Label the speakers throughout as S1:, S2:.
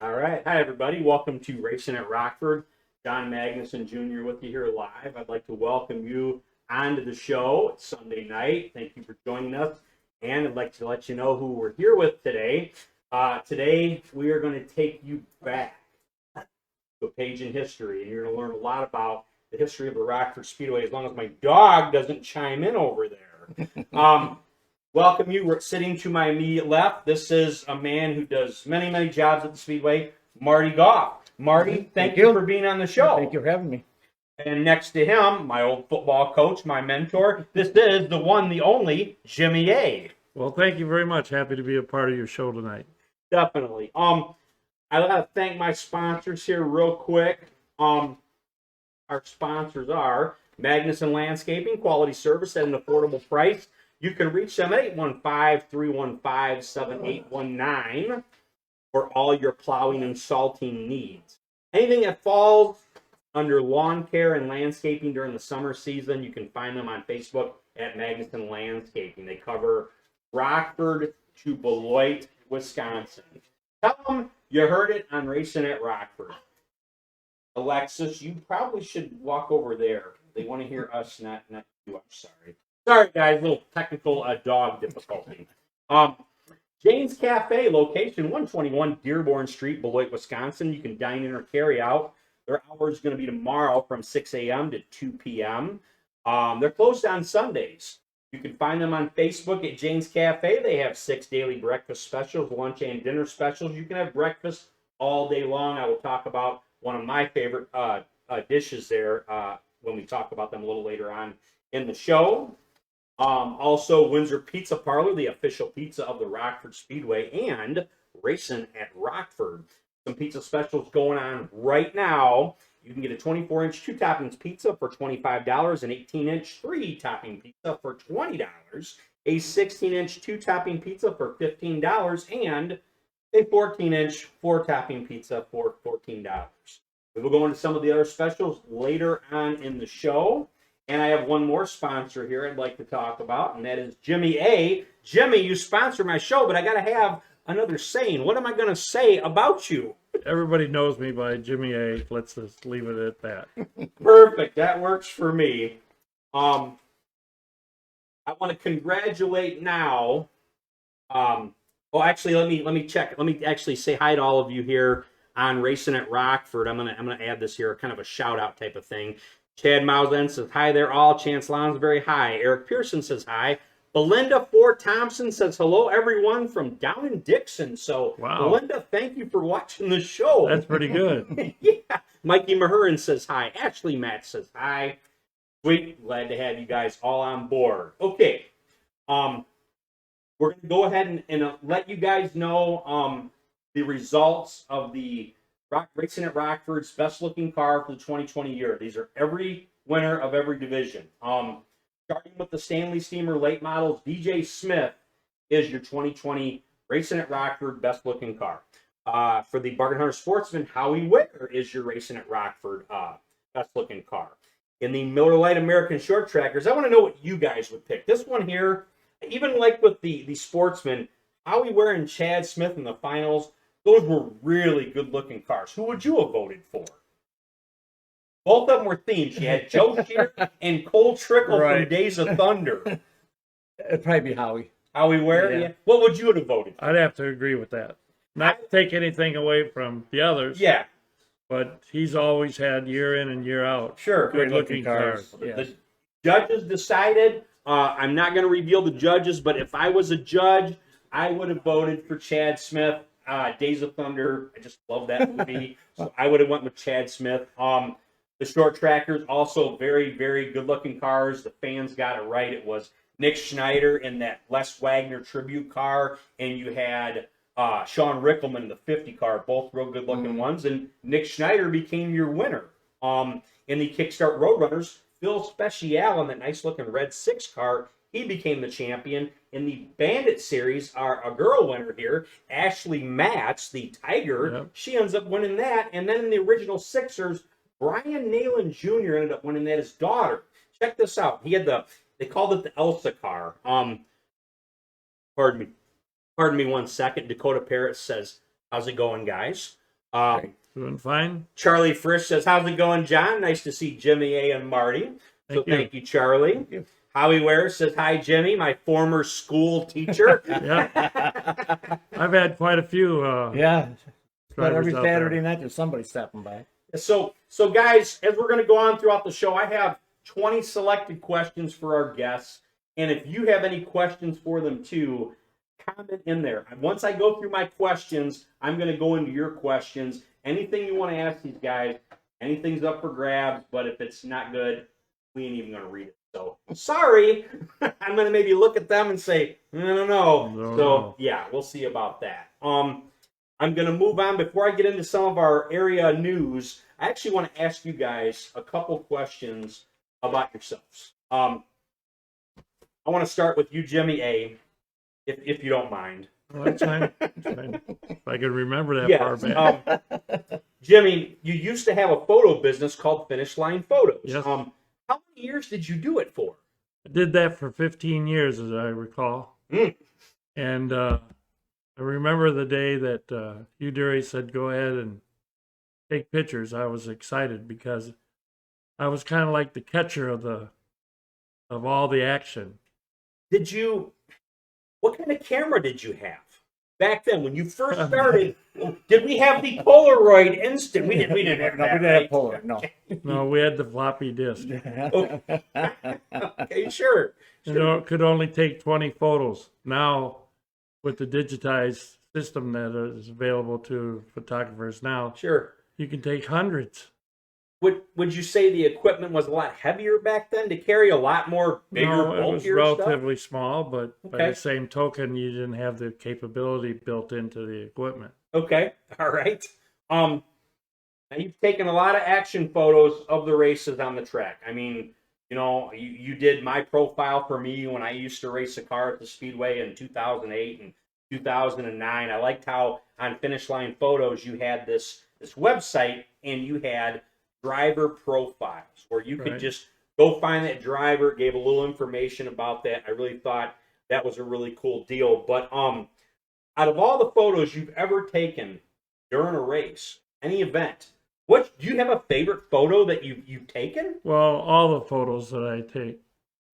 S1: All right. Hi, everybody. Welcome to Racin at Rockford. John Magnuson Jr. with you here live. I'd like to welcome you onto the show. It's Sunday night. Thank you for joining us. And I'd like to let you know who we're here with today. Today, we are going to take you back to a page in history. And you're going to learn a lot about the history of the Rockford Speedway, as long as my dog doesn't chime in over there. Welcome you. We're sitting to my immediate left. This is a man who does many, many jobs at the Speedway, Marty Goff. Marty, thank you for being on the show.
S2: Thank you for having me.
S1: And next to him, my old football coach, my mentor, this is the one, the only, Jimmy A.
S3: Well, thank you very much. Happy to be a part of your show tonight.
S1: Definitely. I want to thank my sponsors here real quick. Our sponsors are Magnuson Landscaping, quality service at an affordable price. You can reach them at 815-315-7819 for all your plowing and salting needs. Anything that falls under lawn care and landscaping during the summer season, you can find them on Facebook at Magnuson Landscaping. They cover Rockford to Beloit, Wisconsin. Tell them you heard it on Racin at Rockford. Alexis, you probably should walk over there. They want to hear us, not you. I'm sorry. Sorry, guys, a little technical dog difficulty. Jane's Cafe, location 121 Dearborn Street, Beloit, Wisconsin. You can dine in or carry out. Their hours are going to be tomorrow from 6 a.m. to 2 p.m. They're closed on Sundays. You can find them on Facebook at Jane's Cafe. They have 6 daily breakfast specials, lunch and dinner specials. You can have breakfast all day long. I will talk about one of my favorite dishes there when we talk about them a little later on in the show. Also, Windsor Pizza Parlor, the official pizza of the Rockford Speedway, and Racin at Rockford. Some pizza specials going on right now. You can get a 24-inch 2-toppings pizza for $25, an 18-inch 3-topping pizza for $20, a 16-inch 2-topping pizza for $15, and a 14-inch 4-topping pizza for $14. We will go into some of the other specials later on in the show. And I have one more sponsor here I'd like to talk about, and that is Jimmy A. Jimmy, you sponsor my show, but I got to have another saying. What am I going to say about you?
S3: Everybody knows me by Jimmy A. Let's just leave it at that.
S1: Perfect. That works for me. I want to congratulate now. Actually, let me check. Let me actually say hi to all of you here on Racin at Rockford. I'm gonna add this here, kind of a shout out type of thing. Chad Mausen says, hi there all. Chance Lonsberry, hi. Eric Pearson says, hi. Belinda Ford Thompson says, hello, everyone from down in Dixon. So, wow. Belinda, thank you for watching the show.
S3: That's pretty good.
S1: Yeah. Mikey Mahurin says, hi. Ashley Matt says, hi. Sweet. Glad to have you guys all on board. Okay. We're going to go ahead and let you guys know the results of the Racin at Rockford's best-looking car for the 2020 year. These are every winner of every division. Starting with the Stanley Steamer late models, DJ Smith is your 2020 Racin at Rockford best-looking car. For the Bargain Hunter Sportsman, Howie Ware is your Racin at Rockford best-looking car. In the Miller Lite American Short Trackers, I want to know what you guys would pick. This one here, even like with the Sportsman, Howie Ware and Chad Smith in the finals, those were really good-looking cars. Who would you have voted for? Both of them were themed. You had Joe Shear and Cole Trickle from Days of Thunder.
S2: It'd probably be Howie.
S1: Howie Ware? Yeah. What would you have voted for?
S3: I'd have to agree with that. Not to take anything away from the others.
S1: Yeah.
S3: But he's always had year in and year out.
S1: Sure.
S3: Good-looking cars.
S1: Yeah. The judges decided. I'm not going to reveal the judges, but if I was a judge, I would have voted for Chad Smith. Days of Thunder, I just love that movie. So I would have went with Chad Smith. The Short Trackers, also very, very good-looking cars. The fans got it right. It was Nick Schneider in that Les Wagner tribute car, and you had Sean Rickelman in the 50 car, both real good-looking ones. And Nick Schneider became your winner. In the Kickstart Roadrunners, Phil Speciale in that nice-looking red 6 car, he became the champion. In the Bandit Series, a girl winner here, Ashley Matz, the Tiger, she ends up winning that. And then in the original Sixers, Brian Nayland Jr. ended up winning that, his daughter. Check this out. He had they called it the Elsa car. Pardon me 1 second. Dakota Parrott says, how's it going, guys?
S3: Doing fine.
S1: Charlie Frisch says, "How's it going, John? Nice to see Jimmy A and Marty." Thank you, Charlie.
S2: Thank you.
S1: Howie Ware says, "Hi, Jimmy, my former school teacher."
S3: Yeah. I've had quite a few.
S2: Yeah. But
S3: drivers
S2: every
S3: out there.
S2: Saturday night there's somebody stopping by.
S1: So guys, as we're going to go on throughout the show, I have 20 selected questions for our guests. And if you have any questions for them too, comment in there. Once I go through my questions, I'm going to go into your questions. Anything you want to ask these guys, anything's up for grabs, but if it's not good, we ain't even going to read it. So, sorry. I'm going to maybe look at them and say, I don't know.
S3: No.
S1: Yeah, we'll see about that. I'm going to move on. Before I get into some of our area news, I actually want to ask you guys a couple questions about yourselves. I want to start with you, Jimmy A., if you don't mind.
S3: Oh, that's fine. That's fine. If I can remember that far back.
S1: Jimmy, you used to have a photo business called Finish Line Photos.
S3: Yes.
S1: How many years did you do it for?
S3: I did that for 15 years, as I recall. And I remember the day that Hugh Dury said, "Go ahead and take pictures." I was excited because I was kind of like the catcher of all the action.
S1: What kind of camera did you have back then when you first started? Did we have the Polaroid Instant? We didn't have that.
S2: We didn't have Polaroid, no.
S3: No, we had the floppy disk.
S1: Okay, sure.
S3: It could only take 20 photos. Now, with the digitized system that is available to photographers now,
S1: Sure.
S3: you can take hundreds.
S1: Would you say the equipment was a lot heavier back then to carry a lot more bigger,
S3: No, it was
S1: bulkier
S3: relatively small, but by
S1: Okay.
S3: the same token, you didn't have the capability built into the equipment.
S1: stuff? Okay, all right. Now you've taken a lot of action photos of the races on the track. I mean, you did my profile for me when I used to race a car at the Speedway in 2008 and 2009. I liked how on Finish Line Photos you had this website and you had driver profiles where you could
S3: Right.
S1: just go find that driver, gave a little information about that. I really thought that was a really cool deal. But out of all the photos you've ever taken during a race, any event, do you have a favorite photo that you've taken?
S3: Well, all the photos that I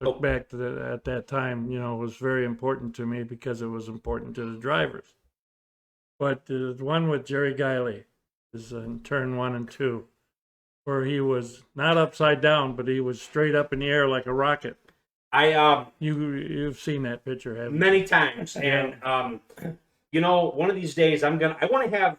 S1: Oh.
S3: look back to at that time, was very important to me because it was important to the drivers. But the one with Jerry Guiley is in turn 1 and 2, where he was not upside down, but he was straight up in the air like a rocket. You've seen that picture, haven't you?
S1: Many times, and one of these days I want to have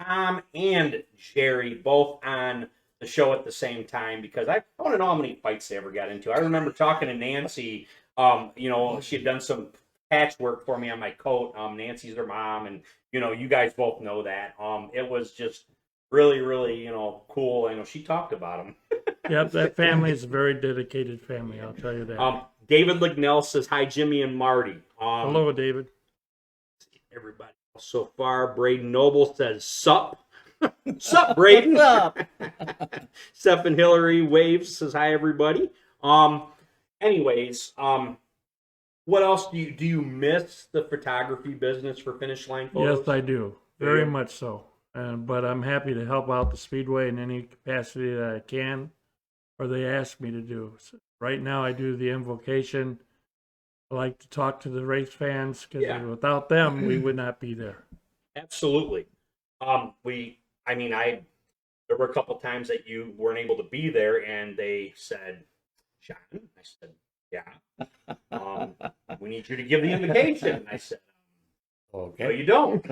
S1: Tom and Jerry both on the show at the same time because I want to know how many fights they ever got into. I remember talking to Nancy. She had done some patchwork for me on my coat. Nancy's her mom, and you guys both know that. It was just really, really, cool. I know she talked about them.
S3: Yep, that family is a very dedicated family, I'll tell you that.
S1: David Lignell says, "Hi, Jimmy and Marty."
S3: Hello, David.
S1: Everybody else so far. Braden Noble says, "Sup." Sup, Braden.
S2: What's up?
S1: Stephen Hillary waves, says, "Hi, everybody." Anyways, what else do you miss the photography business for Finish Line Photos?
S3: Yes, I do. Very much so. But I'm happy to help out the Speedway in any capacity that I can, or they ask me to do. So right now, I do the invocation. I like to talk to the race fans because without them, we would not be there.
S1: Absolutely. There were a couple times that you weren't able to be there, and they said, "John," I said, "Yeah, we need you to give the invocation." And I said,
S2: Okay.
S1: "No, you don't."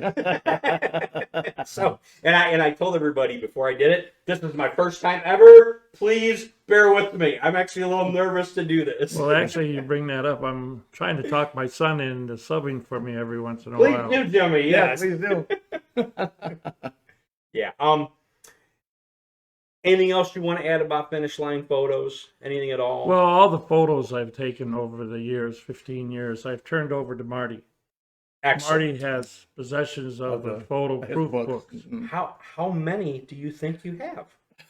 S1: So, and I told everybody before I did it, this is my first time ever. Please bear with me. I'm actually a little nervous to do this.
S3: Well, actually, you bring that up. I'm trying to talk my son into subbing for me every once in a
S1: Please
S3: while.
S1: do, Jimmy. Yes.
S2: Please do.
S1: Yeah. Anything else you want to add about Finish Line Photos? Anything at all?
S3: Well, all the photos I've taken over the years, 15 years, I've turned over to Marty.
S1: Excellent.
S3: Marty has possessions of the
S2: His
S3: photo proof books.
S1: How many do you think you have?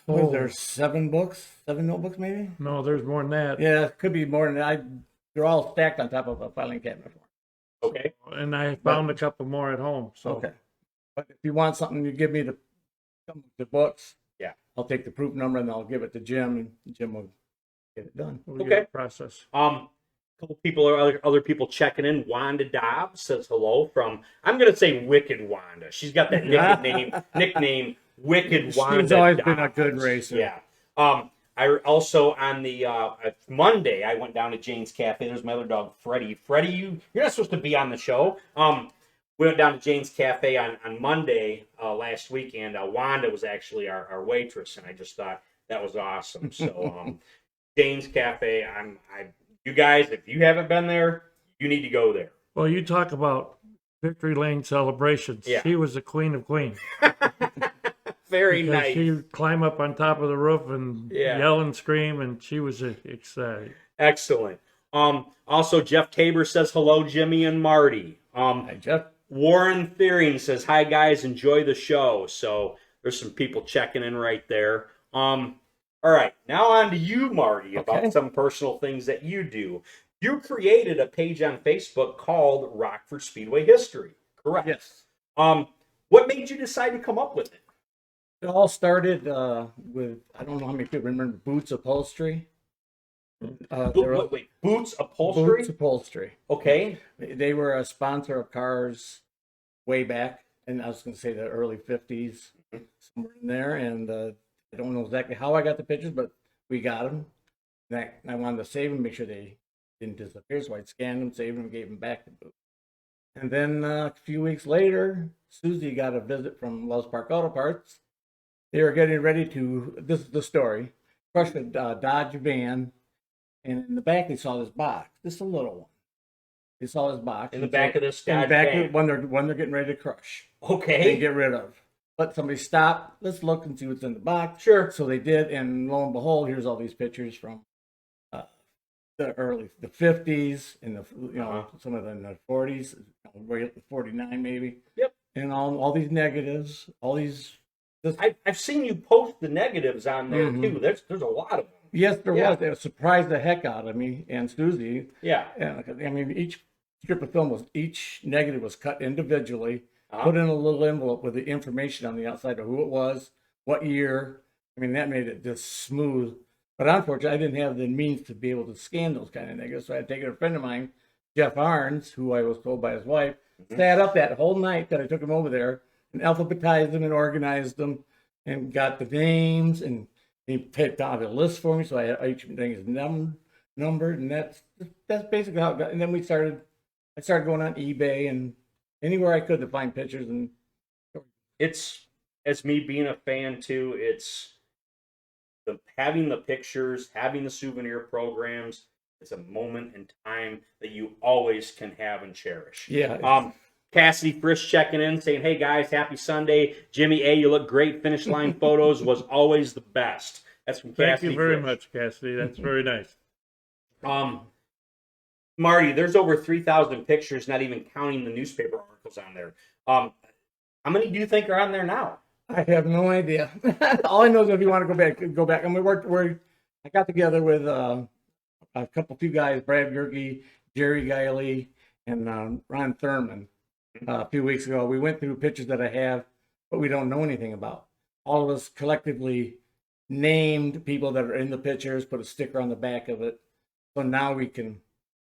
S2: Was there 7 books? 7 notebooks, maybe?
S3: No, there's more than that.
S2: Yeah, it could be more than that. They're all stacked on top of a filing cabinet.
S1: Okay.
S3: And I found a couple more at home. So
S2: Okay. But if you want something, you give me the come with the books.
S1: Yeah.
S2: I'll take the proof number and I'll give it to Jim, and Jim will get it done.
S3: We
S1: Okay.
S3: get the process.
S1: Couple people or other people checking in. Wanda Dobbs says hello from, I'm gonna say Wicked Wanda. She's got that nickname Wicked Wanda.
S2: She's always
S1: Dobbs.
S2: been a good racer.
S1: Yeah. I also on the Monday I went down to Jane's Cafe. There's my other dog Freddie. Freddie, you're not supposed to be on the show. We went down to Jane's Cafe on Monday last week, and Wanda was actually our waitress, and I just thought that was awesome. So Jane's Cafe, you guys, if you haven't been there, you need to go there.
S3: Well, you talk about Victory Lane celebrations.
S1: Yeah.
S3: She was the queen of queens.
S1: Very
S3: Because
S1: nice.
S3: she'd climb up on top of the roof and yell and scream, and she was excited.
S1: Excellent. Also, Jeff Tabor says hello, Jimmy and Marty.
S2: Hi, Jeff.
S1: Warren Fearing says, hi, guys, enjoy the show. So there's some people checking in right there. All right, now on to you, Marty, about some personal things that you do. You created a page on Facebook called Rockford Speedway History, correct?
S2: Yes.
S1: What made you decide to come up with it?
S2: It all started with, I don't know how many people remember Boots Upholstery.
S1: Wait, Boots Upholstery?
S2: Boots Upholstery.
S1: Okay.
S2: They were a sponsor of cars way back, and I was going to say the early 50s, somewhere in there. And I don't know exactly how I got the pictures, but we got them. And I wanted to save them, make sure they didn't disappear. So I scanned them, saved them, gave them back to Boots. And then a few weeks later, Susie got a visit from Wells Park Auto Parts. They were getting ready to, this is the story, crush a Dodge van. And in the back, they saw this box, just a little one. They saw this box.
S1: In the back of this
S2: in the
S1: Dodge
S2: back
S1: van.
S2: when they're getting ready to crush.
S1: Okay.
S2: And get rid of. Let somebody stop. Let's look and see what's in the box.
S1: Sure.
S2: So they did, and lo and behold, here's all these pictures from the 50s and some of them in the 40s, 49 maybe.
S1: Yep.
S2: And all these negatives, all these.
S1: I've seen you post the negatives on there too. There's a lot of them.
S2: Yes, there was. It surprised the heck out of me and Susie.
S1: Yeah.
S2: I mean, each strip of film each negative was cut individually, put in a little envelope with the information on the outside of who it was, what year. I mean, that made it just smooth. But unfortunately, I didn't have the means to be able to scan those kind of negatives. So I had taken a friend of mine, Jeff Arns, who I was told by his wife, sat up that whole night that I took him over there and alphabetized them and organized them and got the names, and he picked out a list for me. So each thing is numbered, and that's basically how it got. And then I started going on eBay and anywhere I could to find pictures. And
S1: It's, as me being a fan too, it's having the pictures, having the souvenir programs. It's a moment in time that you always can have and cherish.
S2: yeah.
S1: Cassidy Frisch checking in, saying, hey guys, happy Sunday. Jimmy A, you look great. Finish line photos was always the best. That's from Cassidy.
S3: Thank you very
S1: Frisch.
S3: much, Cassidy. That's very nice.
S1: Marty, there's over 3,000 pictures, not even counting the newspaper articles on there. How many do you think are on there now?
S2: I have no idea. All I know is if you want to go back. And I got together with a few guys, Brad Gerke, Jerry Guiley, and Ron Thurman a few weeks ago. We went through pictures that I have, but we don't know anything about. All of us collectively named people that are in the pictures, put a sticker on the back of it. So now we can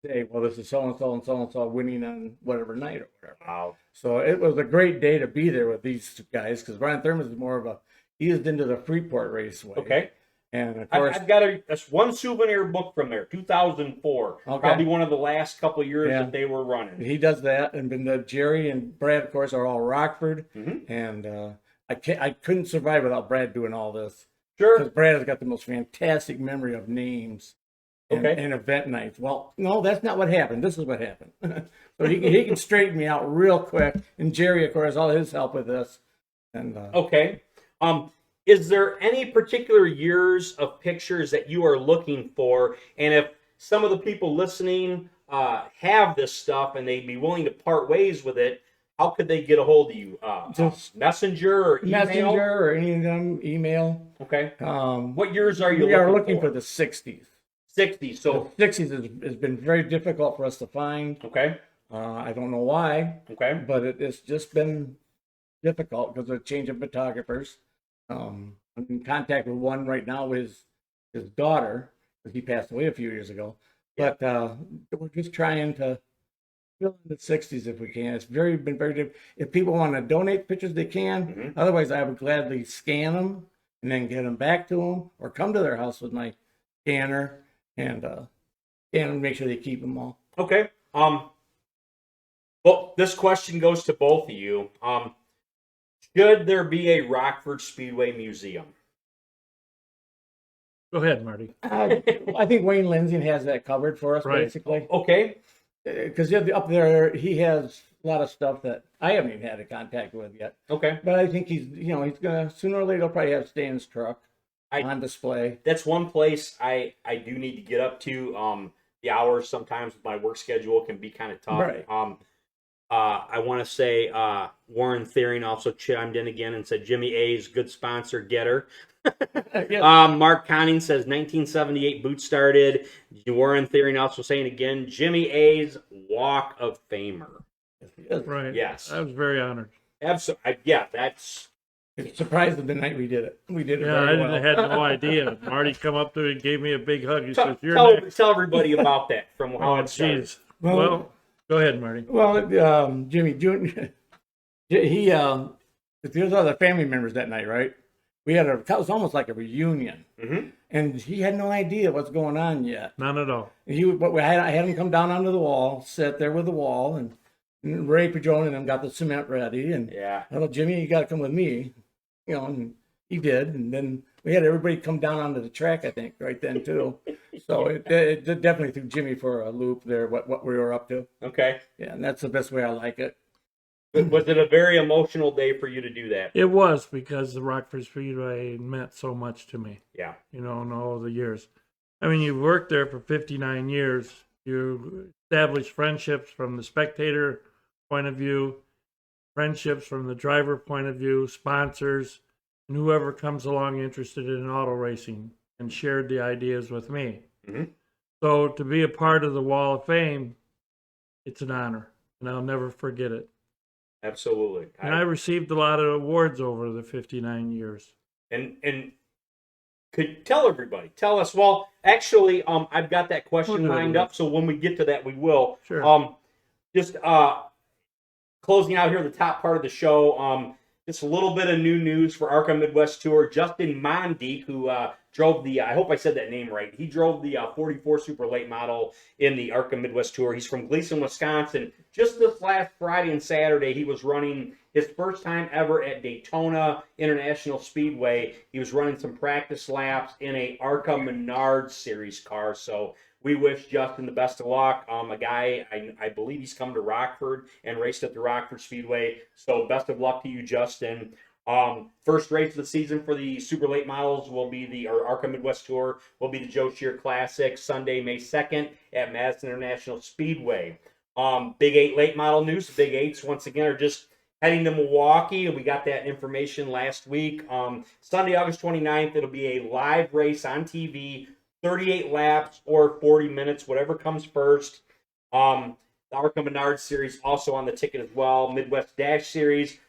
S2: say, well, this is so-and-so and so-and-so winning on whatever night or whatever.
S1: Wow.
S2: So it was a great day to be there with these two guys, because Ron Thurman is more of he is into the Freeport Raceway.
S1: Okay.
S2: And of course,
S1: I've got that's one souvenir book from there, 2004.
S2: Okay.
S1: Probably one of the last couple of years
S2: Yeah.
S1: that they were running.
S2: he does that. And then Jerry and Brad, of course, are all Rockford. And I couldn't survive without Brad doing all this.
S1: Sure.
S2: Because Brad has got the most fantastic memory of names and,
S1: Okay.
S2: and event nights. Well, no, that's not what happened. This is what happened. So he can straighten me out real quick. And Jerry, of course, all his help with this. And
S1: Okay. Is there any particular years of pictures that you are looking for? And if some of the people listening have this stuff and they'd be willing to part ways with it, how could they get a hold of you?
S2: Just
S1: Messenger or email?
S2: Messenger or any of them, email.
S1: Okay.
S2: What
S1: What years are you
S2: we are looking for
S1: for?
S2: the 60s.
S1: 60. So,
S2: The 60s has been very difficult for us to find.
S1: okay.
S2: I don't know why,
S1: Okay.
S2: but it's just been difficult because of the change of photographers. I'm in contact with one right now with his daughter, because he passed away a few years ago.
S1: Yeah.
S2: But we're just trying to fill in the 60s if we can. It's been very difficult. If people want to donate pictures, they can.
S1: Mm-hmm.
S2: Otherwise, I would gladly scan them and then get them back to them, or come to their house with my scanner and scan them and make sure they keep them all.
S1: Okay. Well, this question goes to both of you. Should there be a Rockford Speedway museum?
S3: Go ahead, Marty.
S2: I think Wayne Lindsay has that covered for us,
S3: Right.
S2: basically.
S1: Okay.
S2: Because up there, he has a lot of stuff that I haven't even had a contact with yet.
S1: Okay.
S2: But I think he's gonna, sooner or later, he'll probably have Stan's truck on display.
S1: That's one place I do need to get up to. The hours sometimes with my work schedule can be kind of tough.
S2: Right.
S1: I want to say Warren Thiering also chimed in again and said Jimmy A's good sponsor getter.
S2: Yeah.
S1: Mark Conning says 1978 boot started. Warren Thiering also saying again Jimmy A's Walk of Famer.
S3: Right.
S1: Yes.
S3: I was very honored.
S1: Absolutely. Yeah, that's.
S2: Surprised the night we did it. We did it
S3: Yeah, I
S2: very well.
S3: had no idea. Marty come up to me and gave me a big hug. He says, "You're next."
S1: Tell everybody about that from how
S3: Oh,
S1: it started.
S3: jeez. Well, go ahead, Marty.
S2: Well, Jimmy Jr. He there's other family members that night, right? It was almost like a reunion,
S1: Mm-hmm.
S2: and he had no idea what's going on yet.
S3: None at all.
S2: I had him come down onto the wall, sit there with the wall, and Ray Padron and them got the cement ready, and
S1: Yeah.
S2: I thought, Jimmy, you got to come with me, and he did, and then we had everybody come down onto the track, I think, right then too. So it definitely threw Jimmy for a loop there, what we were up to.
S1: Okay.
S2: Yeah, and that's the best way I like it.
S1: Was it a very emotional day for you to do that?
S3: It was because the Rockford Speedway meant so much to me,
S1: Yeah.
S3: in all the years. I mean, you worked there for 59 years. You established friendships from the spectator point of view, friendships from the driver point of view, sponsors, and whoever comes along interested in auto racing, and shared the ideas with me.
S1: Mm-hmm.
S3: So to be a part of the Wall of Fame, it's an honor, and I'll never forget it.
S1: Absolutely.
S3: And I received a lot of awards over the 59 years.
S1: And could tell us. Well, actually, I've got that question
S3: We'll do it
S1: lined
S3: later.
S1: up, so when we get to that, we will.
S3: Sure.
S1: Just closing out here the top part of the show. Just a little bit of new news for ARCA Midwest Tour. Justin Mondique, who drove the, I hope I said that name right. He drove the 44 Super Late Model in the ARCA Midwest Tour. He's from Gleason, Wisconsin. Just this last Friday and Saturday, he was running his first time ever at Daytona International Speedway. He was running some practice laps in a ARCA Menards Series car. So we wish Justin the best of luck. A guy, I believe he's come to Rockford and raced at the Rockford Speedway. So best of luck to you, Justin. First race of the season for the Super Late Models will be ARCA Midwest Tour will be the Joe Shear Classic, Sunday, May 2nd at Madison International Speedway. Big 8 late model news. The Big 8s, once again, are just heading to Milwaukee. We got that information last week. Sunday, August 29th, it'll be a live race on TV, 38 laps or 40 minutes, whatever comes first. The ARCA Menards Series also on the ticket as well. Midwest Dash Series.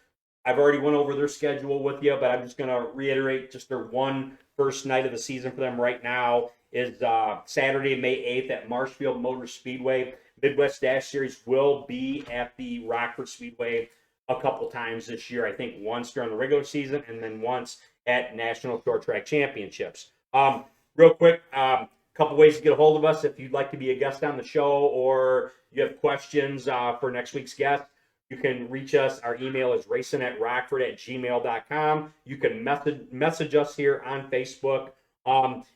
S1: I've already went over their schedule with you, but I'm just going to reiterate just their one first night of the season for them right now is Saturday, May 8th at Marshfield Motor Speedway. Midwest Dash Series will be at the Rockford Speedway a couple times this year. I think once during the regular season and then once at National Short Track Championships. Real quick, couple ways to get a hold of us if you'd like to be a guest on the show or you have questions for next week's guest. You can reach us. Our email is racinatRockford@gmail.com. You can message us here on Facebook.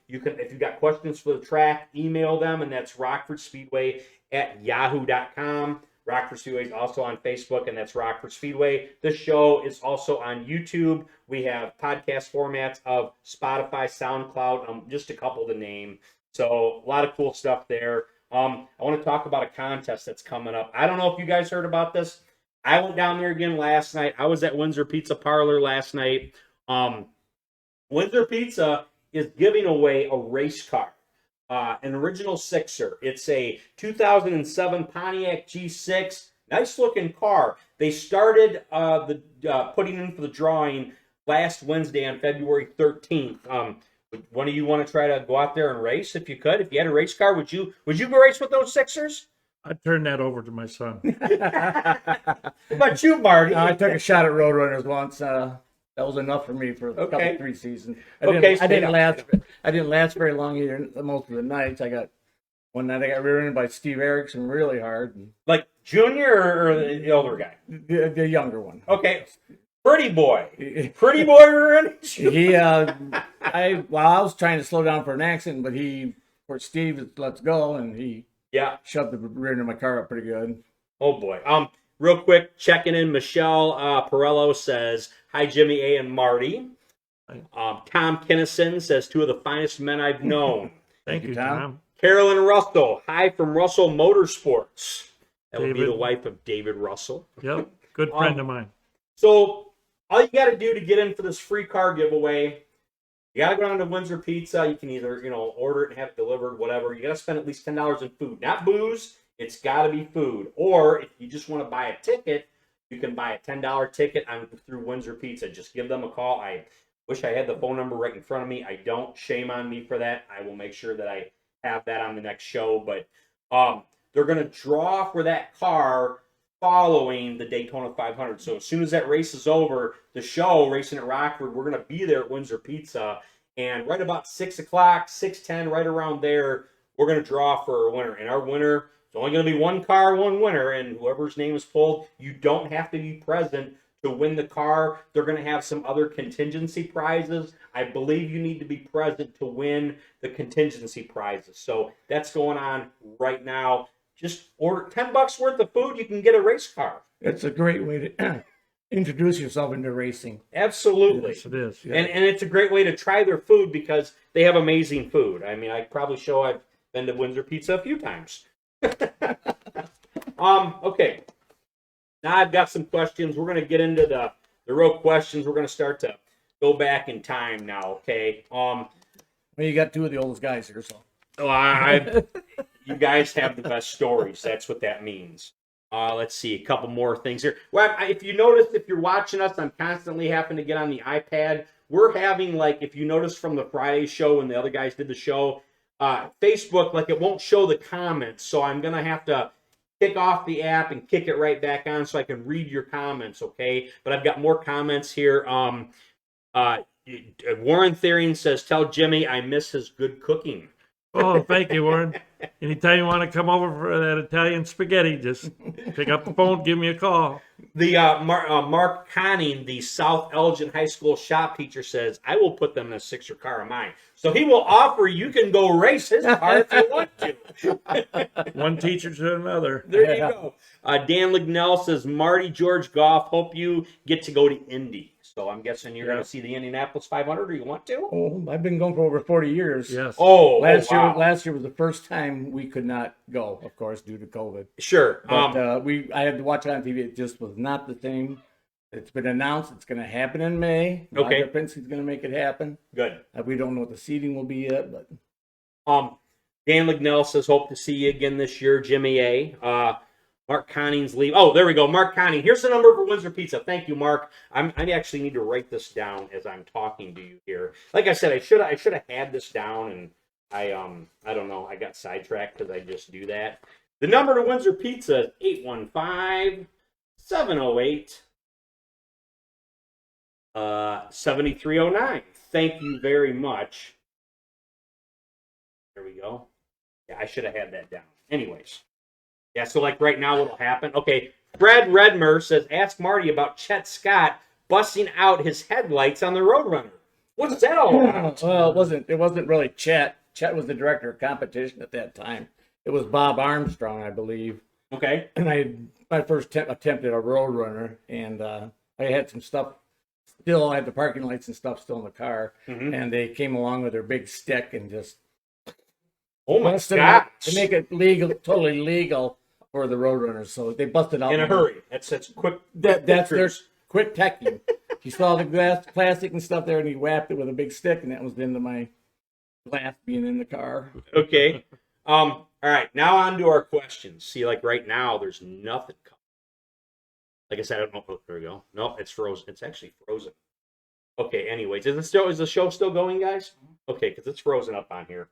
S1: You can, if you've got questions for the track, email them, and that's rockfordspeedway@yahoo.com. Rockford Speedway is also on Facebook, and that's Rockford Speedway. This show is also on YouTube. We have podcast formats of Spotify, SoundCloud, just a couple to name. So a lot of cool stuff there. I want to talk about a contest that's coming up. I don't know if you guys heard about this. I went down there again last night. I was at Windsor Pizza Parlor last night. Windsor Pizza is giving away a race car, an original Sixer. It's a 2007 Pontiac G6. Nice looking car. They started putting in for the drawing last Wednesday on February 13th. Would one of you want to try to go out there and race if you could? If you had a race car, would you go race with those Sixers?
S3: I turned that over to my son.
S1: What about you, Marty?
S2: I took a shot at Roadrunners once. That was enough for me for a couple, 3 seasons. I didn't last very long either. Most of the nights, one night I got rear-ended by Steve Erickson really hard.
S1: Like junior or the older guy?
S2: The younger one.
S1: Okay. Pretty boy rear-ended.
S2: I was trying to slow down for an accident, but Steve, let's go, and he shoved the rear end of my car up pretty good.
S1: Oh boy. Real quick, checking in. Michelle Perello says, "Hi, Jimmy A and Marty." Tom Kinnison says, "Two of the finest men I've known."
S3: Thank you, Tom.
S1: Carolyn Russell, "Hi from Russell Motorsports." That would be
S3: David.
S1: the wife of David Russell.
S3: Yep, good friend of mine.
S1: So all you got to do to get in for this free car giveaway, you got to go down to Windsor Pizza. You can either, order it and have it delivered, whatever. You got to spend at least $10 in food, not booze. It's got to be food. Or if you just want to buy a ticket, you can buy a $10 ticket through Windsor Pizza. Just give them a call. I wish I had the phone number right in front of me. I don't. Shame on me for that. I will make sure that I have that on the next show. But they're going to draw for that car following the Daytona 500. So as soon as that race is over, the show, Racing at Rockford, we're going to be there at Windsor Pizza. And right about 6 o'clock, 6:10, right around there, we're going to draw for a winner. And our winner, it's only going to be one car, one winner. And whoever's name is pulled, you don't have to be present to win the car. They're going to have some other contingency prizes. I believe you need to be present to win the contingency prizes. So that's going on right now. Just order $10 worth of food, you can get a race car.
S2: It's a great way to introduce yourself into racing.
S1: Absolutely.
S3: Yes, it is.
S2: Yeah.
S1: And it's a great way to try their food because they have amazing food. I mean, I've been to Windsor Pizza a few times. Okay. Now I've got some questions. We're going to get into the real questions. We're going to start to go back in time now, okay?
S2: Well, you got two of the oldest guys here, so.
S1: You guys have the best stories. That's what that means. Let's see, a couple more things here. Well, if you notice, if you're watching us, I'm constantly having to get on the iPad. We're having, if you notice from the Friday show when the other guys did the show, Facebook, it won't show the comments. So I'm going to have to kick off the app and kick it right back on so I can read your comments, okay? But I've got more comments here. Warren Therian says, "Tell Jimmy I miss his good cooking."
S3: Oh, thank you, Warren. Anytime you want to come over for that Italian spaghetti, just pick up the phone, give me a call.
S1: The Mark Conning, the South Elgin High School shop teacher, says, "I will put them in a Sixer car of mine." So he will offer you can go race his car if you want to.
S3: One teacher to another.
S1: There you go. Dan Lignell says, "Marty, George Goff, hope you get to go to Indy." So I'm guessing you're going to see the Indianapolis 500, or you want to?
S2: Oh, I've been going for over 40 years.
S3: Yes.
S2: Last
S1: wow.
S2: year was the first time we could not go, of course, due to COVID.
S1: Sure.
S2: But I had to watch it on TV. It just was not the same. It's been announced. It's going to happen in May.
S1: Okay.
S2: Roger Pinsky's going to make it happen.
S1: Good.
S2: We don't know what the seating will be yet, but
S1: Dan Lignell says, "Hope to see you again this year, Jimmy A." Mark Conning's leave. Oh, there we go. Mark Conning. Here's the number for Windsor Pizza. Thank you, Mark. I actually need to write this down as I'm talking to you here. Like I said, I should have had this down, and I don't know. I got sidetracked because I just do that. The number to Windsor Pizza is 815-708-7309. Thank you very much. There we go. Yeah, I should have had that down. Anyways. Yeah, so right now what'll happen. Okay, Fred Redmer says, "Ask Marty about Chet Scott busting out his headlights on the Roadrunner." What's that all about?
S2: Well, it wasn't really Chet. Chet was the director of competition at that time. It was Bob Armstrong, I believe.
S1: Okay.
S2: And my first attempt at a Roadrunner, and I had some stuff still. I had the parking lights and stuff still in the car, and they came along with their big stick and just
S1: Oh my God!
S2: To make it legal, totally legal for the Roadrunners. So they busted out
S1: in a hurry. That's quick.
S2: That's their quick teching. He saw the plastic and stuff there, and he whapped it with a big stick, and that was the end of my glass being in the car.
S1: Okay. All right. Now on to our questions. See, right now, there's nothing coming. Like I said, I don't know. Oh, there we go. No, it's frozen. It's actually frozen. Okay, anyways, is the show still going, guys? Okay, because it's frozen up on here.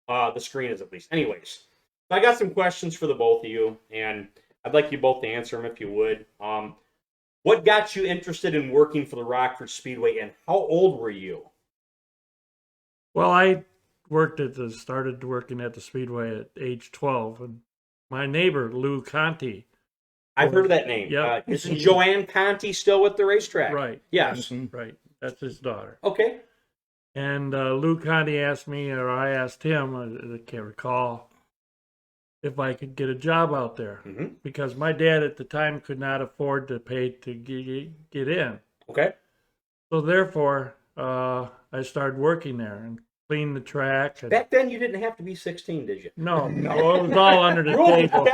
S1: The screen is at least. Anyways, I got some questions for the both of you, and I'd like you both to answer them if you would. What got you interested in working for the Rockford Speedway, and how old were you?
S3: Well, I started working at the Speedway at age 12, and my neighbor, Lou Conti.
S1: I've heard of that name.
S3: Yep.
S1: Isn't Joanne Conti still with the racetrack?
S3: Right.
S1: Yes.
S3: Right. That's his daughter.
S1: Okay.
S3: And Lou Conti asked me, or I asked him, I can't recall, if I could get a job out there.
S1: Mm-hmm.
S3: Because my dad at the time could not afford to pay to get in.
S1: Okay.
S3: So therefore, I started working there and cleaned the track. And,
S1: Back then, you didn't have to be 16, did you?
S3: no, it was all under the table.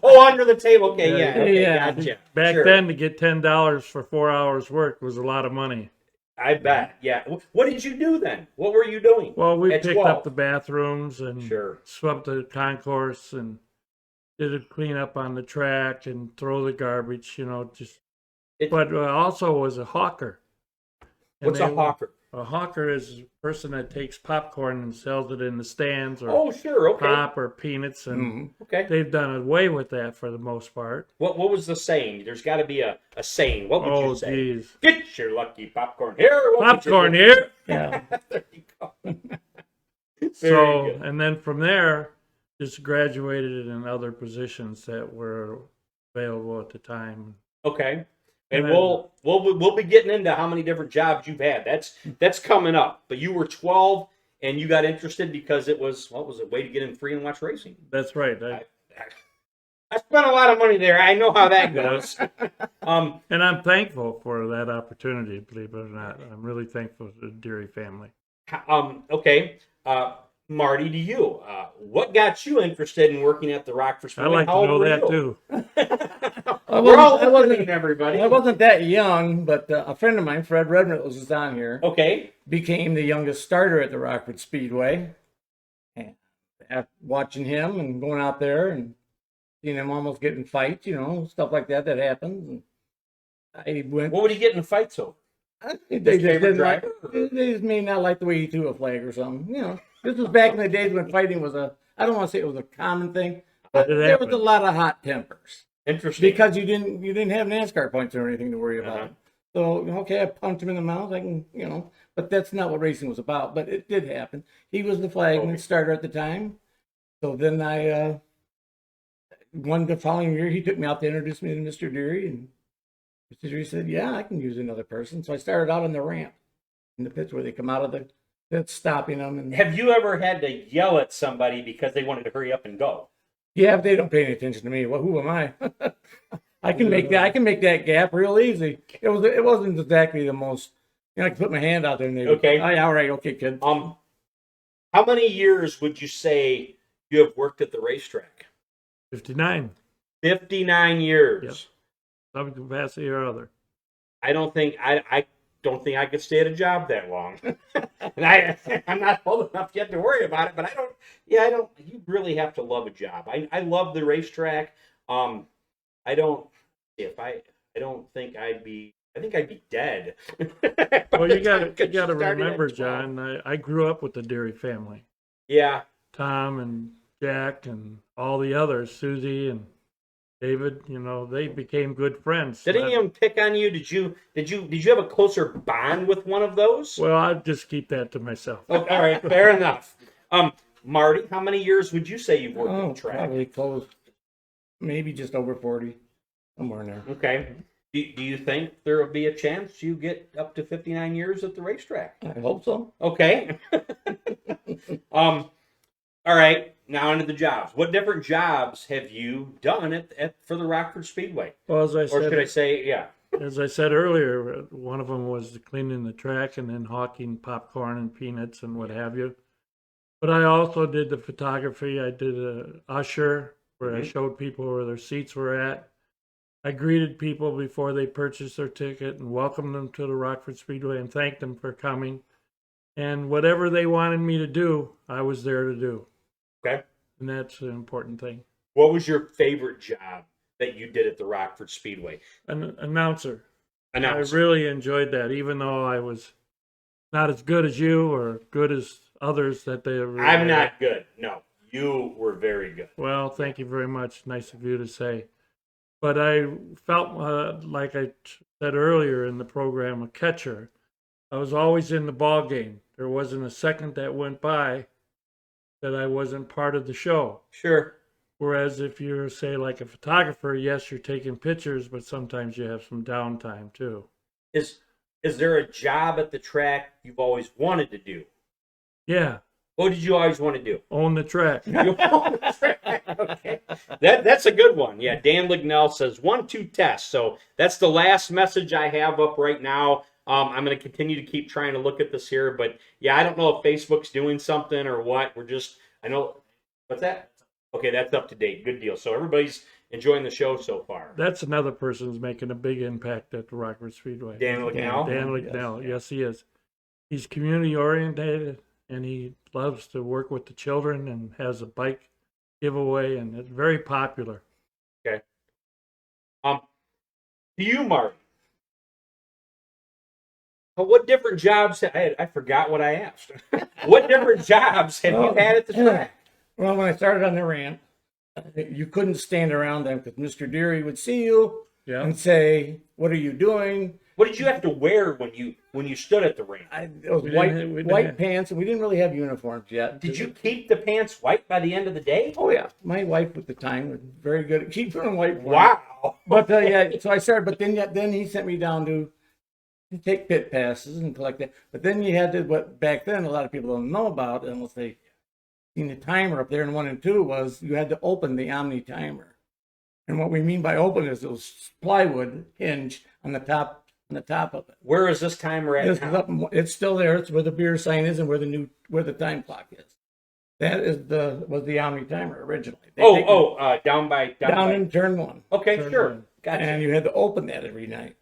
S1: Oh, under the table. Okay, yeah.
S3: Yeah.
S1: Okay,
S2: Yeah.
S1: gotcha.
S3: Back
S1: Sure.
S3: then, to get $10 for 4 hours work was a lot of money.
S1: I bet. Yeah. What did you do then? What were you doing?
S3: Well, we
S1: At
S3: picked
S1: 12?
S3: up the bathrooms and
S1: Sure.
S3: swept the concourse and did a cleanup on the track and throw the garbage, but also was a hawker. And
S1: What's a hawker?
S3: A hawker is a person that takes popcorn and sells it in the stands, or
S1: Oh, sure. Okay.
S3: pop or peanuts, and
S1: Okay.
S3: they've done away with that for the most part.
S1: What was the saying? There's got to be a saying. What would
S3: Oh,
S1: you say?
S3: geez.
S1: Get your lucky popcorn here. What would you
S3: Popcorn
S1: say?
S3: here.
S2: Yeah.
S1: There you go. Very
S3: So,
S1: good.
S3: and then from there, just graduated in other positions that were available at the time.
S1: Okay. And
S3: And then-
S1: we'll be getting into how many different jobs you've had. That's coming up. But you were 12 and you got interested because it was a way to get in free and watch racing.
S3: That's right.
S1: I spent a lot of money there. I know how that goes.
S3: And I'm thankful for that opportunity, believe it or not. I'm really thankful to the Deary family.
S1: Okay. Marty, to you, what got you interested in working at the Rockford Speedway?
S3: I like to
S1: How old
S3: know
S1: were
S3: that
S1: you?
S3: too.
S1: We're all
S2: I wasn't-
S1: listening, everybody.
S2: I wasn't that young, but a friend of mine, Fred Redmond, was on here,
S1: Okay.
S2: became the youngest starter at the Rockford Speedway. And after watching him and going out there and seeing him almost get in fights, stuff like that happens. And I went.
S1: What would he get in fights over?
S2: They
S1: His
S2: just
S1: favorite
S2: didn't like.
S1: driver?
S2: They just may not like the way he threw a flag or something. This was back in the days when fighting was I don't want to say it was a common thing, but
S3: It
S2: there was
S3: happened.
S2: a lot of hot tempers
S1: Interesting.
S2: because you didn't have NASCAR points or anything to worry about.
S1: Uh-huh.
S2: So okay, I punched him in the mouth. I can, but that's not what racing was about. But it did happen. He was the flagman
S1: Okay.
S2: starter at the time. So then I the following year he took me out to introduce me to Mr. Deary, and Mr. Deary said, "Yeah, I can use another person." So I started out on the ramp in the pits where they come out of that's stopping them. And
S1: Have you ever had to yell at somebody because they wanted to hurry up and go?
S2: yeah, if they don't pay any attention to me, well, who am I? I can make that gap real easy. It wasn't exactly the most. I could put my hand out there and they
S1: Okay.
S2: all right, okay, kid.
S1: How many years would you say you have worked at the racetrack?
S3: 59,
S1: 59 years.
S3: Yep. some capacity or other.
S1: I don't think I could stay at a job that long. And I'm not old enough yet to worry about it, but I don't. You really have to love a job. I love the racetrack. I don't think I'd be. I think I'd be dead.
S3: Well, you got to
S1: Started at
S3: remember,
S1: 12.
S3: John. I grew up with the Deary family.
S1: Yeah.
S3: Tom and Jack and all the others, Susie and David. They became good friends.
S1: Did any of them pick on you? Did you have a closer bond with one of those?
S3: Well, I'll just keep that to myself.
S1: Oh, all right, fair enough. Marty, how many years would you say you've worked at the track?
S2: Probably close, maybe just over 40, somewhere in there.
S1: Okay. Do you think there will be a chance you get up to 59 years at the racetrack?
S2: I hope so.
S1: Okay. All right. Now into the jobs. What different jobs have you done for the Rockford Speedway?
S3: Well, as I
S1: Or should I
S3: said,
S1: say, yeah.
S3: as I said earlier, one of them was cleaning the track and then hawking popcorn and peanuts and what have you. But I also did the photography. I did a usher where I showed people where their seats were at. I greeted people before they purchased their ticket and welcomed them to the Rockford Speedway and thanked them for coming. And whatever they wanted me to do, I was there to do.
S1: Okay.
S3: And that's an important thing.
S1: What was your favorite job that you did at the Rockford Speedway?
S3: An announcer.
S1: announcer.
S3: really enjoyed that, even though I was not as good as you or good as others that they were.
S1: I'm not good. No, you were very good.
S3: Well, thank you very much. Nice of you to say. But I felt like I said earlier in the program, a catcher. I was always in the ball game. There wasn't a second that went by that I wasn't part of the show.
S1: Sure.
S3: Whereas if you're, say, like a photographer, yes, you're taking pictures, but sometimes you have some downtime too.
S1: Is there a job at the track you've always wanted to do?
S3: Yeah,
S1: What did you always want to do?
S3: own the track.
S1: You own the track. Okay. That's a good one. Yeah, Dan Lignell says 1-2 test. So that's the last message I have up right now. I'm going to continue to keep trying to look at this here, but yeah, I don't know if Facebook's doing something or what. I know, what's that? Okay, that's up to date. Good deal. So everybody's enjoying the show so far.
S3: That's another person who's making a big impact at the Rockford Speedway.
S1: Dan Lignell?
S3: Dan Lignell, yes, he is. He's community oriented, and he loves to work with the children and has a bike giveaway, and it's very popular.
S1: Okay. To you, Mark. What different jobs? I forgot what I asked. What different jobs have you had at the track?
S2: Well, when I started on the ramp, you couldn't stand around them because Mr. Deary would see you and say, "What are you doing?"
S1: What did you have to wear when you stood at the ramp?
S2: It was white pants, and we didn't really have uniforms yet.
S1: Did you keep the pants white by the end of the day?
S2: Oh yeah, my wife at the time was very good at keeping them white.
S1: Wow.
S2: But yeah, so I started. But then he sent me down to take pit passes and collect that. But then you had to, what back then a lot of people don't know about, unless they seen the timer up there in 1 and 2, was you had to open the Omni timer. And what we mean by open is those plywood hinge on the top of it.
S1: Where is this timer at now?
S2: It's still there. It's where the beer sign is and where the time clock is. That was the Omni timer originally. Down in turn 1.
S1: Okay,
S3: Turn
S1: sure.
S3: one.
S1: Gotcha.
S2: And you had to open that every night.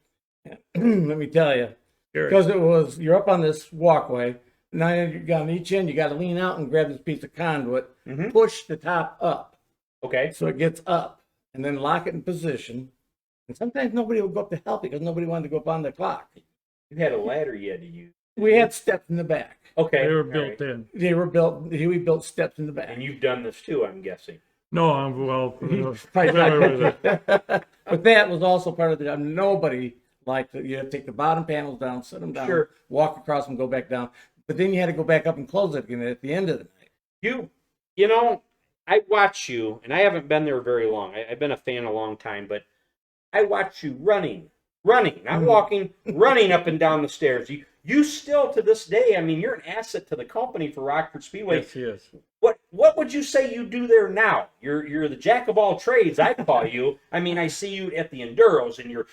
S2: Let me tell you, because you're up on this walkway. Now you got on each end, you got to lean out and grab this piece of conduit, push the top up,
S1: Okay.
S2: so it gets up, and then lock it in position. And sometimes nobody would go up to help because nobody wanted to go up on the clock.
S1: You had a ladder you had to use.
S2: We had steps in the back.
S1: Okay.
S3: They were
S1: all
S3: built
S1: right.
S3: in.
S2: They were built. We built steps in the back.
S1: And you've done this too, I'm guessing.
S3: No, I'm well.
S2: But that was also part of the job. Nobody liked it. You had to take the bottom panels down, set them down,
S1: Sure.
S2: walk across them, go back down. But then you had to go back up and close it again at the end of the night.
S1: You know, I watch you, and I haven't been there very long. I've been a fan a long time, but I watch you running, not walking, running up and down the stairs. You still, to this day, I mean, you're an asset to the company for Rockford Speedway.
S3: Yes, he is.
S1: What would you say you do there now? You're the jack of all trades, I call you. I mean, I see you at the enduros, and you're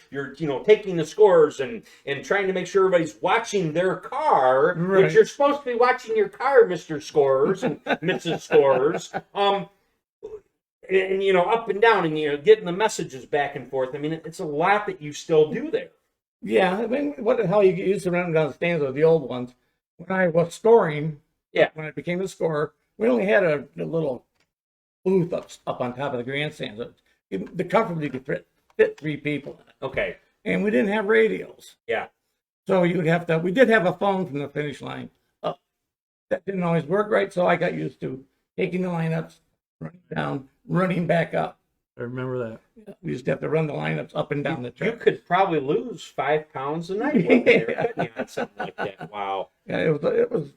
S1: taking the scores and trying to make sure everybody's watching their car,
S2: Right.
S1: which you're supposed to be watching your car, Mr. Scores and Mrs. Scores. And up and down, and getting the messages back and forth. I mean, it's a lot that you still do there.
S2: Yeah, I mean, what the hell you get used to running down the stands with the old ones. When I was scoring, when I became a scorer, we only had a little booth up on top of the grandstands. The comfortably could fit 3 people in it.
S1: Okay.
S2: And we didn't have radios.
S1: Yeah.
S2: So you would have to, we did have a phone from the finish line up. That didn't always work right, so I got used to taking the lineups, running down, running back up.
S3: I remember that.
S2: We used to have to run the lineups up and down the track.
S1: You could probably lose 5 pounds a night over there, couldn't you, on something like that? Wow.
S2: Yeah, it was.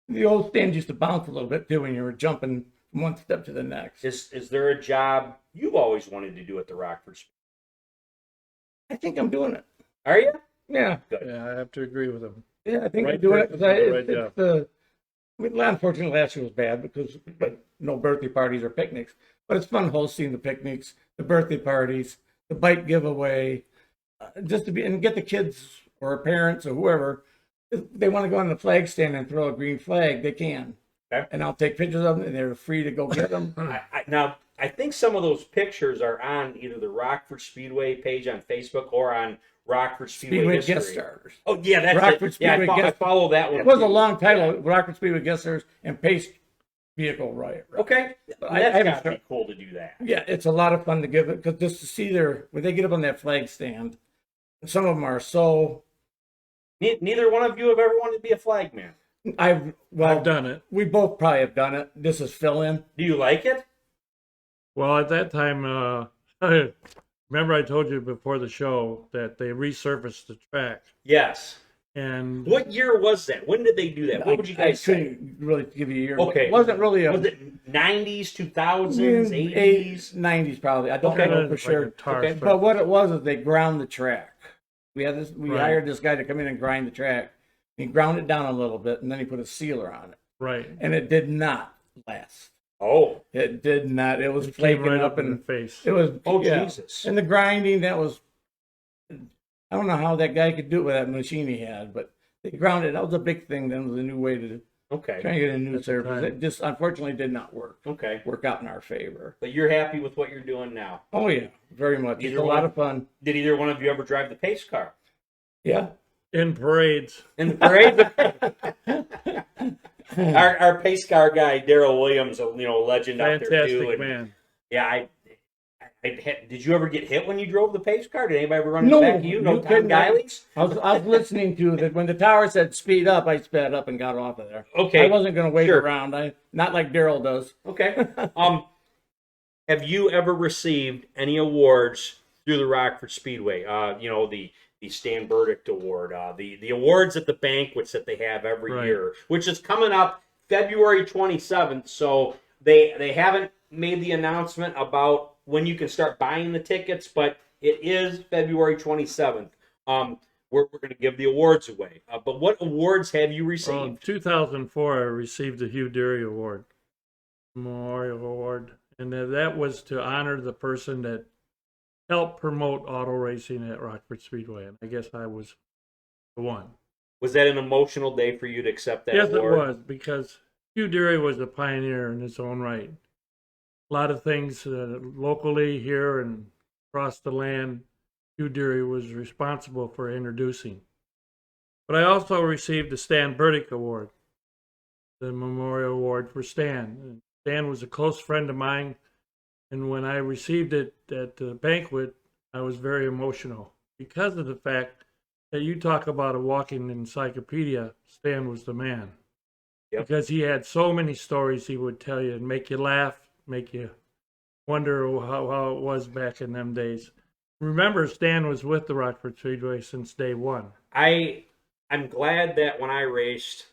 S2: The old stand used to bounce a little bit too when you were jumping from one step to the next.
S1: Is there a job you've always wanted to do at the Rockford Speedway?
S2: I think I'm doing it.
S1: Are you?
S2: Yeah,
S3: Yeah, I have to agree with him.
S2: yeah, I think
S3: Right
S2: I'm doing it
S3: person
S2: because
S3: for the right job.
S2: unfortunately last year was bad because no birthday parties or picnics. But it's fun hosting the picnics, the birthday parties, the bike giveaway, just to be and get the kids or parents or whoever. If they want to go on the flag stand and throw a green flag, they can.
S1: Okay.
S2: And I'll take pictures of them, and they're free to go get them.
S1: Now, I think some of those pictures are on either the Rockford Speedway page on Facebook or on Rockford Speedway History.
S2: Guest stars.
S1: Oh, yeah, that's
S2: Rockford
S1: it. Yeah,
S2: Speedway
S1: I follow that one.
S2: It was
S1: too.
S2: a long title, Rockford Speedway Guest Stars and Pace Vehicle Riot.
S1: Okay.
S2: I
S1: That's
S2: haven't
S1: got to
S2: started.
S1: be cool to do that.
S2: Yeah, it's a lot of fun to give it because just to see when they get up on that flag stand Some of them are so.
S1: Neither one of you have ever wanted to be a flagman.
S2: I've
S3: done it.
S2: We both probably have done it. This is fill in.
S1: Do you like it?
S3: Well, at that time, remember I told you before the show that they resurfaced the track.
S1: Yes.
S3: And
S1: what year was that? When did they do that? What would you guys say?
S2: I couldn't really give you a year.
S1: Okay.
S2: It wasn't really a.
S1: Was it 90s, 2000s, 80s?
S2: 90s probably. I don't
S1: Okay.
S2: know for sure.
S1: Okay.
S2: But what it was is they ground the track. We had this. We
S3: Right.
S2: hired this guy to come in and grind the track. He ground it down a little bit, and then he put a sealer on it,
S3: right.
S2: and it did not last.
S1: Oh.
S2: It did not. It was
S3: It came
S2: flaking
S3: right
S2: up
S3: in
S2: and
S3: the face.
S2: it was.
S1: Oh,
S2: yeah.
S1: Jesus.
S2: And the grinding, that was. I don't know how that guy could do it with that machine he had, but they ground it. That was a big thing. Then was a new way to
S1: Okay.
S2: try and get a new
S3: At the
S2: surface.
S3: time.
S2: It just unfortunately did not
S1: Okay.
S2: work out in our favor.
S1: But you're happy with what you're doing now.
S2: Oh yeah, very much. It's
S1: Either
S2: a lot
S1: one.
S2: of fun.
S1: Did either one of you ever drive the pace car?
S2: Yeah.
S3: In parades.
S1: In the parade? our pace car guy, Daryl Williams, a legend out there too.
S3: Fantastic
S1: And,
S3: man.
S1: yeah, did you ever get hit when you drove the pace car? Did anybody ever run
S2: No,
S1: back to you? No
S2: you
S1: Tom
S2: couldn't.
S1: Guiley's?
S2: I was listening to that when the tower said speed up, I sped up and got off of there.
S1: Okay.
S2: I wasn't going to wait
S1: Sure.
S2: around. Not like Daryl does.
S1: Okay. Have you ever received any awards through the Rockford Speedway? The Stan Burdick Award, the awards at the banquets that they have every
S3: Right.
S1: year, which is coming up February 27th. So they haven't made the announcement about when you can start buying the tickets, but it is February 27th. We're going to give the awards away. But what awards have you
S3: Well, in
S1: received?
S3: 2004, I received the Hugh Deary Award, Memorial Award, and that was to honor the person that helped promote auto racing at Rockford Speedway, and I guess I was the one.
S1: Was that an emotional day for you to accept that
S3: Yes,
S1: award?
S3: it was, because Hugh Deary was a pioneer in his own right. A lot of things locally here and across the land, Hugh Deary was responsible for introducing. But I also received the Stan Burdick Award, the Memorial Award for Stan. And Stan was a close friend of mine, and when I received it at the banquet, I was very emotional because of the fact that you talk about a walking encyclopedia. Stan was the man.
S1: Yep.
S3: Because he had so many stories he would tell you and make you laugh, make you wonder how it was back in them days. Remember, Stan was with the Rockford Speedway since day one.
S1: I'm glad that when I raced,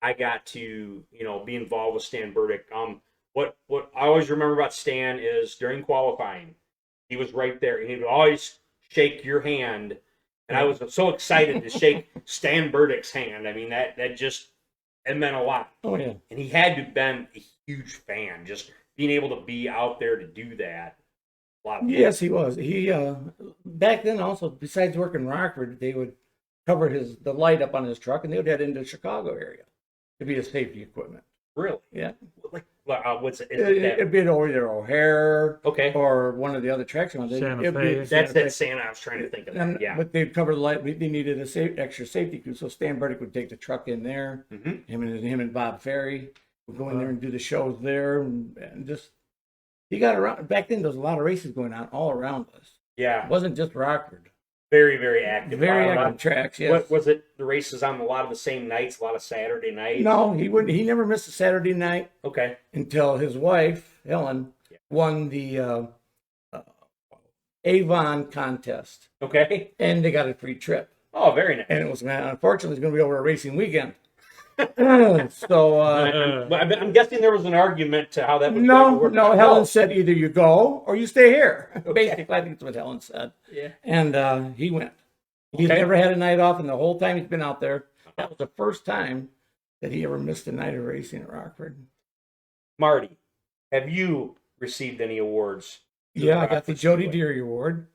S1: I got to be involved with Stan Burdick. What I always remember about Stan is during qualifying, he was right there, and he would always shake your hand, and I was so excited to shake Stan Burdick's hand. I mean, that it meant a lot.
S2: Oh yeah.
S1: And he had to have been a huge fan, just being able to be out there to do that. A lot of fun.
S2: Yes, he was. He back then also, besides working Rockford, they would cover the light up on his truck, and they would head into the Chicago area to be his safety equipment.
S1: Really?
S2: Yeah.
S1: Like, what's it? Is it that?
S2: It'd be over either O'Hare
S1: Okay.
S2: or one of the other tracks around there.
S3: Santa
S2: It'd be
S3: Fe.
S1: That's
S2: Santa
S1: that
S2: Fe.
S1: Santa. I was trying to think of that.
S2: And,
S1: Yeah.
S2: But they'd cover the light. They needed a extra safety crew, so Stan Burdick would take the truck in there.
S1: Mm-hmm.
S2: Him and Bob Ferry would go in there and do the shows there, and just he got around. Back then, there was a lot of races going on all around us.
S1: Yeah.
S2: It wasn't just Rockford.
S1: Very, very active.
S2: Very
S1: A lot of-
S2: active tracks. Yes.
S1: What was it? The races on a lot of the same nights, a lot of Saturday nights.
S2: No, he wouldn't. He never missed a Saturday night
S1: Okay.
S2: until his wife Helen won the Avon contest,
S1: Okay.
S2: and they got a free trip.
S1: Oh, very nice.
S2: And it was unfortunately it's going to be over a racing weekend. So
S1: I'm guessing there was an argument to how that was going to work.
S2: no. Helen said either you go or you stay here.
S1: Okay.
S2: Basically, I think that's what Helen said.
S1: Yeah.
S2: And he went. He's
S1: Okay.
S2: never had a night off, and the whole time he's been out there, that was the first time that he ever missed a night of racing at Rockford.
S1: Marty, have you received any awards?
S2: Yeah, I got the
S1: Rockford
S2: Jody
S1: Speedway?
S2: Deary Award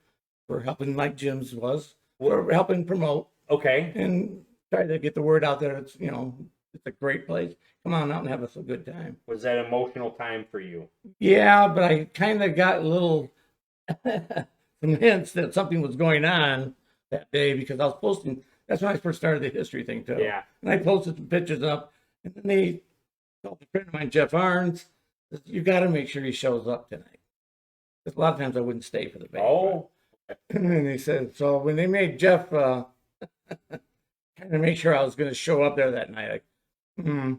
S2: for helping, like Jim's was, for helping promote
S1: Okay.
S2: and try to get the word out there. It's it's a great place. Come on out and have us a good time.
S1: Was that an emotional time for you?
S2: Yeah, but I kind of got a little some hints that something was going on that day because I was posting. That's when I first started the history thing too.
S1: Yeah.
S2: And I posted some pictures up, and then they told a friend of mine, Jeff Arns, you got to make sure he shows up tonight. Because a lot of times I wouldn't stay for the banquet.
S1: Oh.
S2: And they said, so when they made Jeff kind of make sure I was going to show up there that night, like, hmm.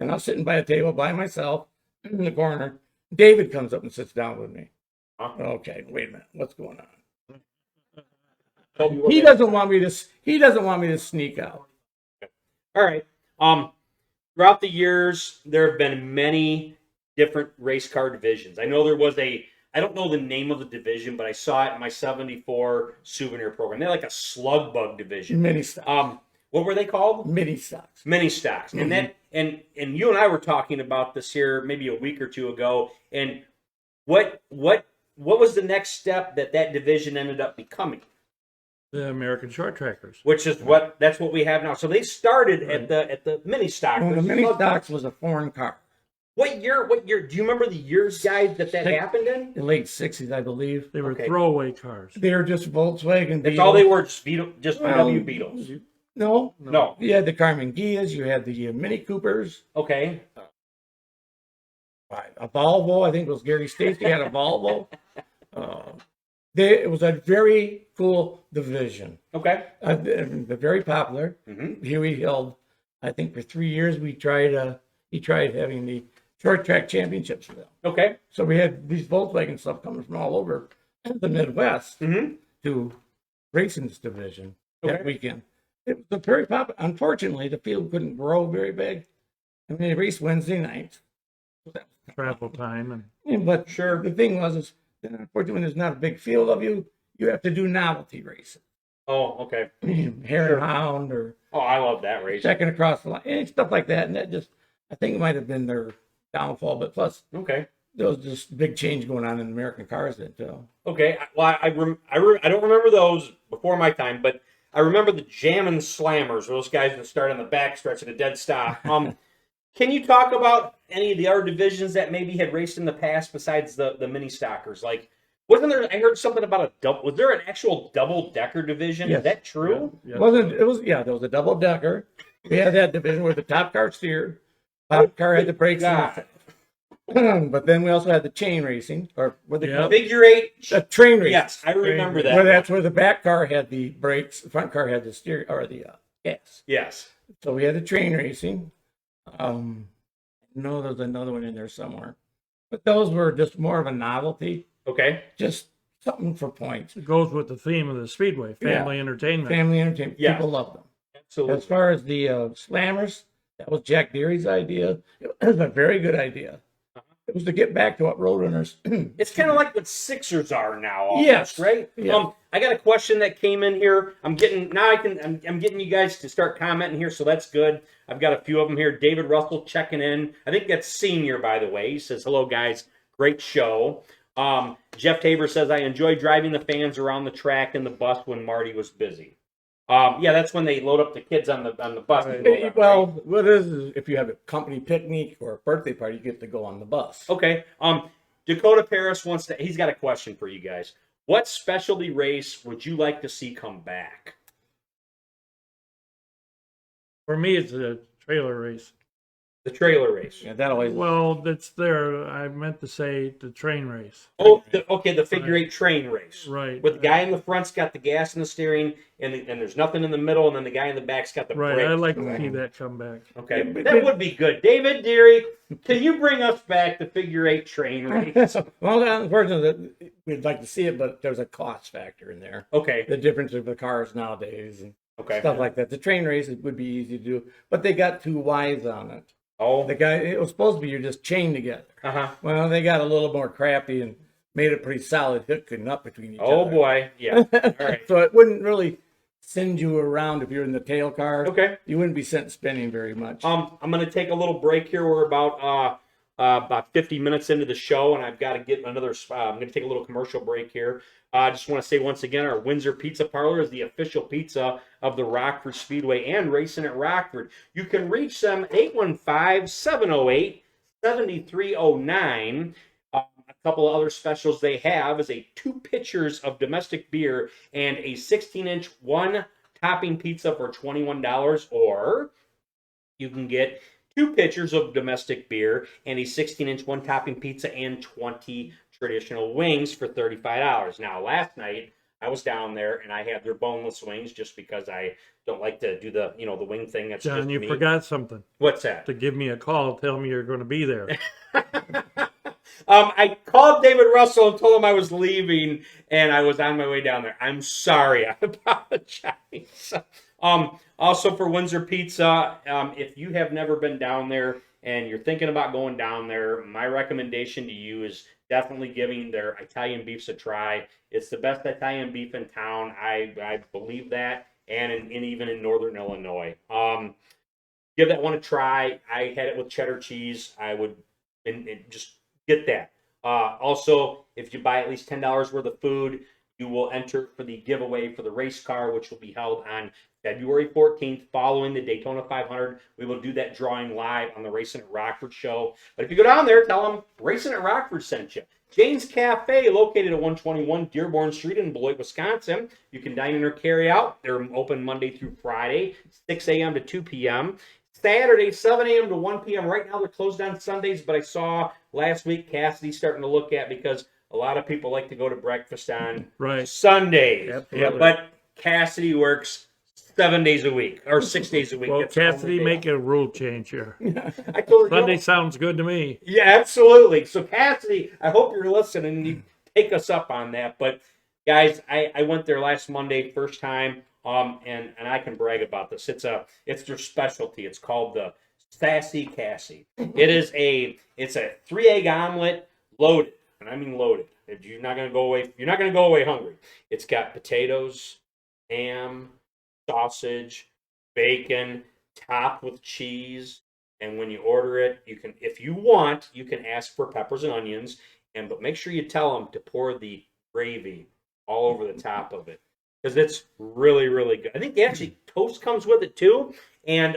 S2: And I was sitting by a table by myself in the corner. David comes up and sits down with me.
S1: Huh?
S2: Okay, wait a minute, what's going on?
S1: Told you what
S2: He
S1: they-
S2: doesn't want me to. He doesn't want me to sneak out.
S1: All right. Throughout the years, there have been many different race car divisions. I know there was I don't know the name of the division, but I saw it in my 74 souvenir program. They had like a slug bug division.
S2: Mini stocks.
S1: What were they called?
S2: Mini stocks.
S1: Mini stocks. And that and you and I were talking about this here maybe a week or two ago. And what was the next step that division ended up becoming?
S3: The American short trackers.
S1: Which is that's what we have now. So they started at the mini stock.
S2: Well, the mini stocks was a foreign car.
S1: What year? Do you remember the years, guys, that happened in?
S2: The late 60s, I believe.
S3: They were
S1: Okay.
S3: throwaway cars.
S2: They were just Volkswagen.
S1: That's
S2: Beetles.
S1: all they were, just
S2: Well,
S1: VW Beetles.
S2: No.
S1: No.
S2: You had the Carmen Gias. You had the Mini Coopers.
S1: Okay.
S2: A Volvo. I think it was Gary Stacy had a Volvo. It was a very cool division.
S1: Okay.
S2: They're very popular.
S1: Mm-hmm.
S2: Here we held, I think for 3 years, he tried having the short track championships for them.
S1: Okay.
S2: So we had these Volkswagen stuff coming from all over the Midwest
S1: Mm-hmm.
S2: to Racin's division that
S1: Okay.
S2: weekend. It was very popular. Unfortunately, the field couldn't grow very big. I mean, they raced Wednesday nights.
S3: Travel time.
S2: But
S1: Sure.
S2: the thing was, that unfortunately, when there's not a big field of you, you have to do novelty racing.
S1: Oh, okay.
S2: Hare
S1: Sure.
S2: and hound or
S1: Oh, I love that race.
S2: checking across the line and stuff like that. And that just, I think it might have been their downfall. But plus,
S1: Okay.
S2: there was just big change going on in American cars then too.
S1: Okay. Well, I don't remember those before my time, but I remember the Jammin' Slammers, those guys that start on the back stretch at a dead stop. Can you talk about any of the other divisions that maybe had raced in the past besides the mini stockers? Like, wasn't there? I heard something about a double. Was there an actual double decker division?
S2: Yes.
S1: Is that true?
S3: Yeah.
S2: There was a double decker. We had that division where the top car steered, bottom car had the brakes.
S1: God.
S2: But then we also had the chain racing, or what they
S3: Yeah.
S2: call it,
S1: Figure eight.
S2: the train racing.
S1: Yes, I remember that.
S2: Where that's where the back car had the brakes, the front car had the steer or the gas.
S1: Yes.
S2: So we had the train racing. No, there's another one in there somewhere, but those were just more of a novelty,
S1: Okay.
S2: just something for points.
S3: It goes with the theme of the Speedway, family entertainment.
S2: Family entertainment.
S1: Yes.
S2: People love them.
S1: Absolutely.
S2: As far as the slammers, that was Jack Deary's idea. It was a very good idea. It was to get back to what Roadrunners.
S1: It's kind of like what Sixers are now, almost,
S2: Yes.
S1: right?
S2: Yeah.
S1: I got a question that came in here. I'm getting you guys to start commenting here, so that's good. I've got a few of them here. David Russell checking in. I think that's senior, by the way. He says, "Hello, guys. Great show." Jeff Tabor says, "I enjoy driving the fans around the track in the bus when Marty was busy." Yeah, that's when they load up the kids on the bus. and go around,
S2: Well,
S1: right?
S2: what it is if you have a company picnic or a birthday party, you get to go on the bus.
S1: Okay. Dakota Paris wants to. He's got a question for you guys. What specialty race would you like to see come back?
S3: For me, it's a trailer race.
S1: The trailer race.
S2: Yeah, that always.
S3: Well, that's there. I meant to say the train race.
S1: Oh, the figure eight train race.
S3: Right.
S1: With the guy in the front's got the gas and the steering, and there's nothing in the middle, and then the guy in the back's got the
S3: Right.
S1: brakes.
S3: I'd like to see that come back.
S1: Okay,
S2: But-
S1: that would be good. David Deary, can you bring us back the figure eight train race?
S2: Well, unfortunately, we'd like to see it, but there's a cost factor in there.
S1: Okay.
S2: The difference of the cars nowadays and
S1: Okay.
S2: stuff like that. The train race would be easy to do, but they got too wise on it.
S1: Oh.
S2: The guy, it was supposed to be you're just chained together.
S1: Uh-huh.
S2: Well, they got a little more crafty and made a pretty solid hook and up between each
S1: Oh
S2: other.
S1: boy. Yeah. All right.
S2: So it wouldn't really send you around if you're in the tail car.
S1: Okay.
S2: You wouldn't be sent spinning very much.
S1: I'm going to take a little break here. We're about 50 minutes into the show, and I've got to get another. I'm going to take a little commercial break here. I just want to say once again, our Windsor Pizza Parlor is the official pizza of the Rockford Speedway and Racing at Rockford. You can reach them 815-708-7309. A couple of other specials they have is 2 pitchers of domestic beer and a 16-inch one-topping pizza for $21, or you can get 2 pitchers of domestic beer and a 16-inch one-topping pizza and 20 traditional wings for $35. Now, last night I was down there and I had their boneless wings just because I don't like to do the the wing thing. That's
S3: John,
S1: just
S3: you
S1: me.
S3: forgot something.
S1: What's that?
S3: To give me a call, tell me you're going to be there.
S1: I called David Russell and told him I was leaving and I was on my way down there. I'm sorry. I apologize. Also for Windsor Pizza, if you have never been down there and you're thinking about going down there, my recommendation to you is definitely giving their Italian beefs a try. It's the best Italian beef in town. I believe that, and even in Northern Illinois. Give that one a try. I had it with cheddar cheese. I would and just get that. Also, if you buy at least $10 worth of food, you will enter for the giveaway for the race car, which will be held on February 14th following the Daytona 500. We will do that drawing live on the Racin at Rockford show. But if you go down there, tell them Racin at Rockford sent you. Jane's Cafe, located at 121 Dearborn Street in Beloit, Wisconsin. You can dine in or carry out. They're open Monday through Friday, 6 a.m. to 2 p.m. Saturday, 7 a.m. to 1 p.m. Right now, they're closed on Sundays, but I saw last week Cassidy starting to look at because a lot of people like to go to breakfast on Sundays.
S3: Absolutely.
S1: But Cassidy works 7 days a week or 6 days a week.
S3: Well,
S1: That's the only
S3: Cassidy,
S1: day
S3: make
S1: off.
S3: a rule change here.
S1: I told her,
S3: Sunday sounds good to me.
S1: yeah, absolutely. So Cassidy, I hope you're listening and you take us up on that. But guys, I went there last Monday, first time, and I can brag about this. It's their specialty. It's called the Sassy Cassie. It's a 3-egg omelet loaded, and I mean loaded. You're not gonna go away. You're not gonna go away hungry. It's got potatoes, ham, sausage, bacon, topped with cheese. And when you order it, you can, if you want, you can ask for peppers and onions. But make sure you tell them to pour the gravy all over the top of it because it's really, really good. I think actually toast comes with it too. And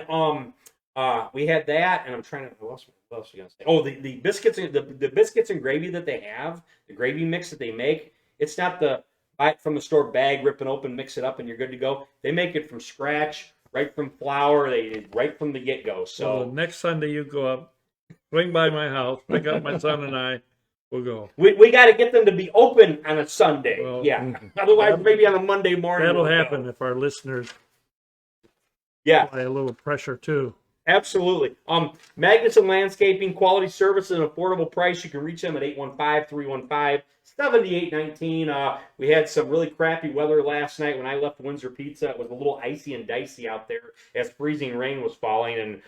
S1: we had that, and I'm trying to. What else are you gonna say? Oh, the biscuits, the biscuits and gravy that they have, the gravy mix that they make. It's not the buy it from the store bag, rip it open, mix it up, and you're good to go. They make it from scratch, right from flour. Right from the get go. So
S3: next Sunday you go up, swing by my house, pick up my son and I. We'll go.
S1: We got to get them to be open on a Sunday.
S3: Well,
S1: yeah. Otherwise, maybe on a Monday morning.
S3: That'll
S1: we'll
S3: happen
S1: go.
S3: if our listeners
S1: apply
S3: a little pressure too.
S1: Absolutely. Magnuson Landscaping, quality service at an affordable price. You can reach them at 815-315-7819. We had some really crappy weather last night when I left Windsor Pizza. It was a little icy and dicey out there as freezing rain was falling. And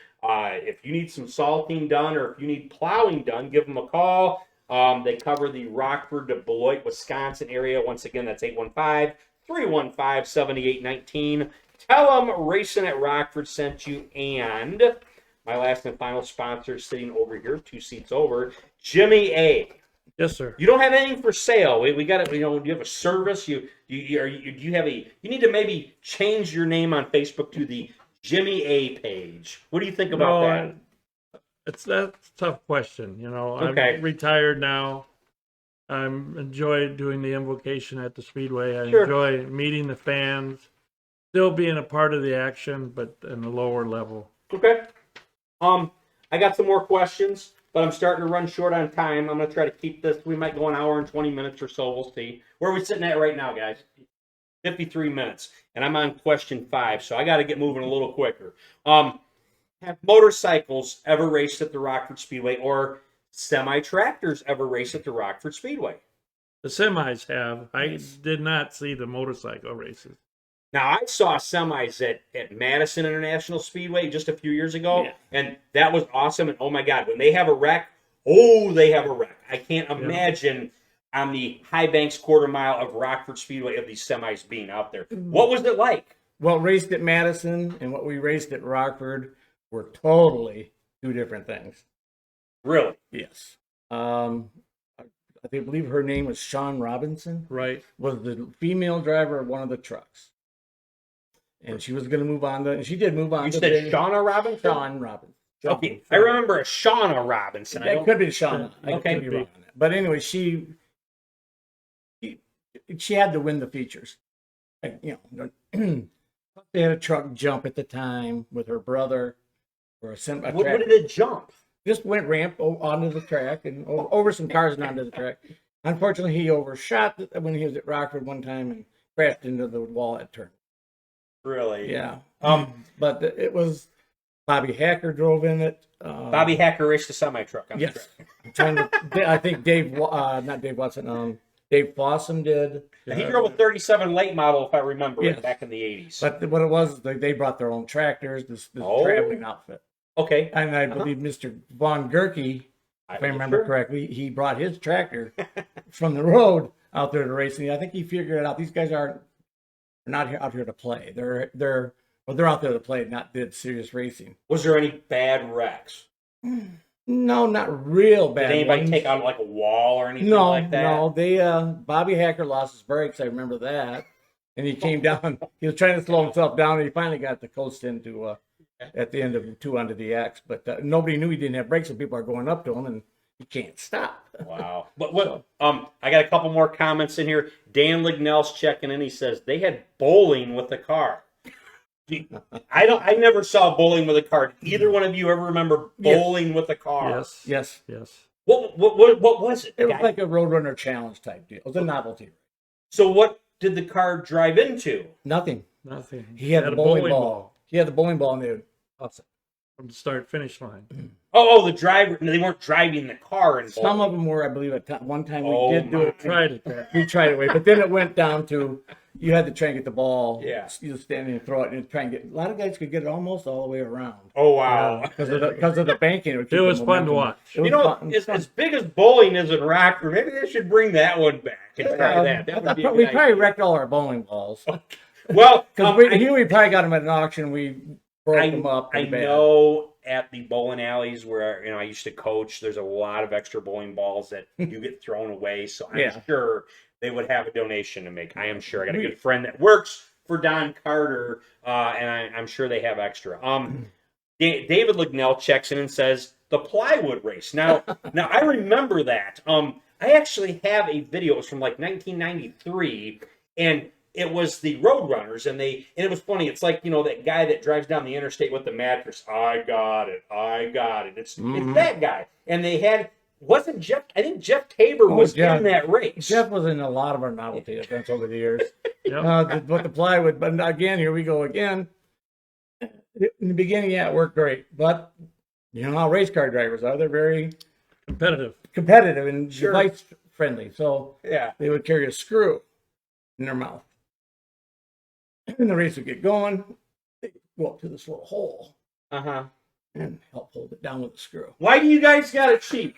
S1: if you need some salting done or if you need plowing done, give them a call. They cover the Rockford to Beloit, Wisconsin area. Once again, that's 815-315-7819. Tell them Racin at Rockford sent you. And my last and final sponsor sitting over here, 2 seats over, Jimmy A.
S3: Yes, sir.
S1: You don't have anything for sale. We got to, you have a service. You need to maybe change your name on Facebook to the Jimmy A page. What do you think about that?
S3: That's a tough question.
S1: Okay.
S3: I'm retired now. I enjoy doing the invocation at the Speedway. I
S1: Sure.
S3: enjoy meeting the fans, still being a part of the action, but in a lower level.
S1: Okay. I got some more questions, but I'm starting to run short on time. I'm going to try to keep this. We might go an hour and 20 minutes or so. We'll see. Where are we sitting at right now, guys? 53 minutes. And I'm on question 5, so I got to get moving a little quicker. Have motorcycles ever raced at the Rockford Speedway or semi-tractors ever raced at the Rockford Speedway?
S3: The semis have. I did not see the motorcycle races.
S1: Now, I saw semis at Madison International Speedway just a few years ago, and that was awesome. And, oh, my God, when they have a wreck, they have a wreck. I can't imagine on the High Banks quarter mile of Rockford Speedway of these semis being out there. What was it like?
S2: Well, raced at Madison and what we raced at Rockford were totally 2 different things.
S1: Really?
S2: Yes. I believe her name was Shawn Robinson.
S3: Right.
S2: Was the female driver of one of the trucks. And she was going to move on and she did move on.
S1: You said Shauna Robinson?
S2: Shawn Robinson.
S1: Okay, I remember a Shauna Robinson.
S2: It could be Shauna. I
S1: Okay.
S2: could be wrong on that. But anyway, she had to win the features. They had a truck jump at the time with her brother. What
S1: did it jump?
S2: Just went ramp onto the track and over some cars and onto the track. Unfortunately, he overshot when he was at Rockford one time and crashed into the wall at turn.
S1: Really?
S2: Yeah. But it was Bobby Hacker drove in it.
S1: Bobby Hacker raced a semi-truck on the
S2: Yes.
S1: track.
S2: I'm trying to, I think not Dave Watson, Dave Fossum did.
S1: Now, he drove a 37 late model, if I remember
S2: Yes.
S1: it, back in the 80s.
S2: But what it was, they brought their own tractors, this traveling outfit.
S1: Okay.
S2: And I believe Mr. Von Gerke, if I remember correctly, he brought his tractor from the road out there to race. And I think he figured it out. These guys are not out here to play. They're out there to play, not did serious racing.
S1: Was there any bad wrecks?
S2: No, not real bad.
S1: Did anybody
S2: ones.
S1: take out like a wall or anything like that?
S2: No, they Bobby Hacker lost his brakes. I remember that, and he came down. He was trying to slow himself down, and he finally got the coast into at the end of 2 onto the X. But nobody knew he didn't have brakes, and people are going up to him, and he can't stop.
S1: Wow. But what? I got a couple more comments in here. Dan Lignell's checking in. He says they had bowling with the car. I never saw bowling with a car. Did either one of you ever remember bowling with a car?
S2: Yes.
S1: What was it?
S2: It was like a Roadrunner Challenge type deal. It was a novelty.
S1: So what did the car drive into?
S2: Nothing.
S3: He
S2: He had the bowling ball. He had the bowling ball, and they would toss it.
S3: From the start finish line.
S1: Oh, the driver. They weren't driving the car. And
S2: Some of them were, I believe, at one time we did do it. We tried it, but then it went down to you had to try and get the ball.
S1: Yeah.
S2: You just stand there and throw it and try and get. A lot of guys could get it almost all the way around.
S1: Oh wow!
S2: Because of the banking.
S3: It was fun to watch.
S1: You know, as big as bowling is in Rockford, maybe they should bring that one back and try that. That would be a good
S2: we probably
S1: idea.
S2: wrecked all our bowling balls.
S1: Well,
S2: Because we probably got them at an auction. We broke them up.
S1: I know at the bowling alleys where I used to coach, there's a lot of extra bowling balls that do get thrown away. So I'm sure they would have a donation to make. I am sure. I got a good friend that works for Don Carter, and I'm sure they have extra. David Lignell checks in and says the plywood race. Now I remember that. I actually have a video. It was from like 1993, and it was the Roadrunners, and it was funny. It's like, that guy that drives down the interstate with the mattress. I got it. It's that guy. And they had, wasn't Jeff, I think Jeff Tabor was in that race.
S2: Jeff was in a lot of our novelty events over the years. With the plywood. But again, here we go again. In the beginning, it worked great. But you know how race car drivers are. They're very competitive and device friendly. So they would carry a screw in their mouth. And the race would get going. They'd go up to this little hole. And help hold it down with a screw.
S1: Why do you guys gotta cheat?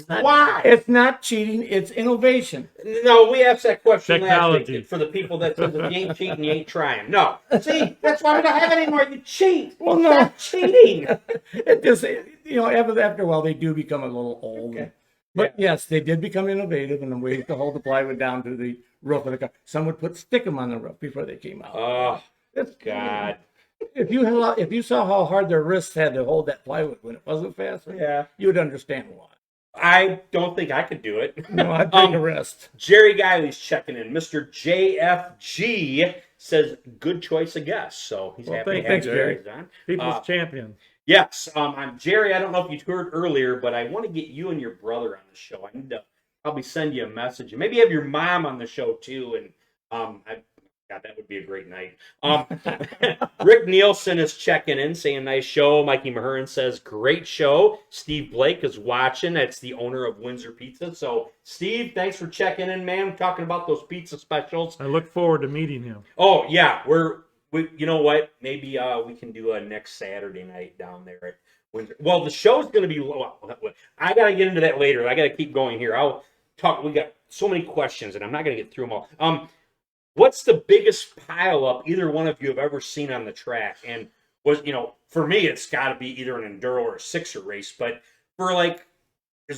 S1: Why?
S2: It's not cheating, it's innovation.
S1: No, we asked that question
S3: Technology.
S1: last week for the people that said if you ain't cheating, you ain't trying. No. See, that's why we don't have it anymore. You cheat.
S2: Well, no.
S1: Stop cheating.
S2: It just, after a while, they do become a little old. Okay. But yes, they did become innovative in the ways to hold the plywood down to the roof of the car. Some would put stickum on the roof before they came out.
S1: Oh, God.
S2: If you saw how hard their wrists had to hold that plywood when it wasn't faster, you would understand why.
S1: I don't think I could do it.
S2: No, I'd take a wrist.
S1: Jerry Guiley's checking in. Mr. JFG says, good choice of guests. So he's happy to have
S2: thanks, Jerry.
S1: on.
S3: People's champion.
S1: Yes, I'm Jerry. I don't know if you heard earlier, but I want to get you and your brother on the show. I need to probably send you a message, and maybe have your mom on the show too. And God, that would be a great night. Rick Nielsen is checking in, saying nice show. Mikey Mahurin says great show. Steve Blake is watching. That's the owner of Windsor Pizza. So, Steve, thanks for checking in, man. Talking about those pizza specials.
S3: I look forward to meeting him.
S1: Oh yeah, we you know what? Maybe we can do a next Saturday night down there at Windsor. Well, the show's going to be. I got to get into that later. I got to keep going here. I'll talk. We got so many questions, and I'm not going to get through them all. What's the biggest pileup either one of you have ever seen on the track? And for me, it's got to be either an enduro or a sixer race. But for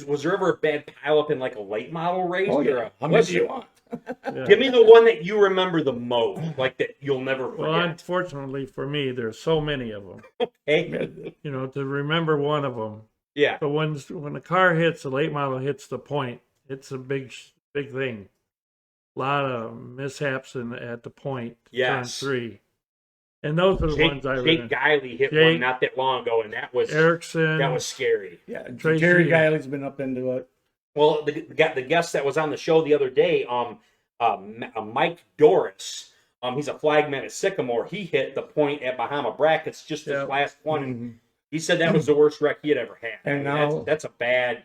S1: was there ever a bad pileup in like a late model race?
S2: Oh, yeah. How many do you want?
S1: Give me the one that you remember the most, like that you'll never forget.
S3: Well, unfortunately for me, there's so many of them.
S1: Okay.
S3: To remember one of them.
S1: Yeah.
S3: But when the car hits, the late model hits the point, it's a big thing. A lot of mishaps at the point, turn 3. And those are the ones I remember.
S1: Jake Guiley hit one not that long ago, and that was
S3: Erickson.
S1: That was scary.
S2: Yeah,
S3: Tracy,
S2: Jerry Guiley's been up into it.
S1: Well, the guest that was on the show the other day, Mike Doris, he's a flagman at Sycamore. He hit the point at Bahama Brackets just this last one.
S2: Mm-hmm.
S1: He said that was the worst wreck he had ever had.
S2: And
S1: now that's a bad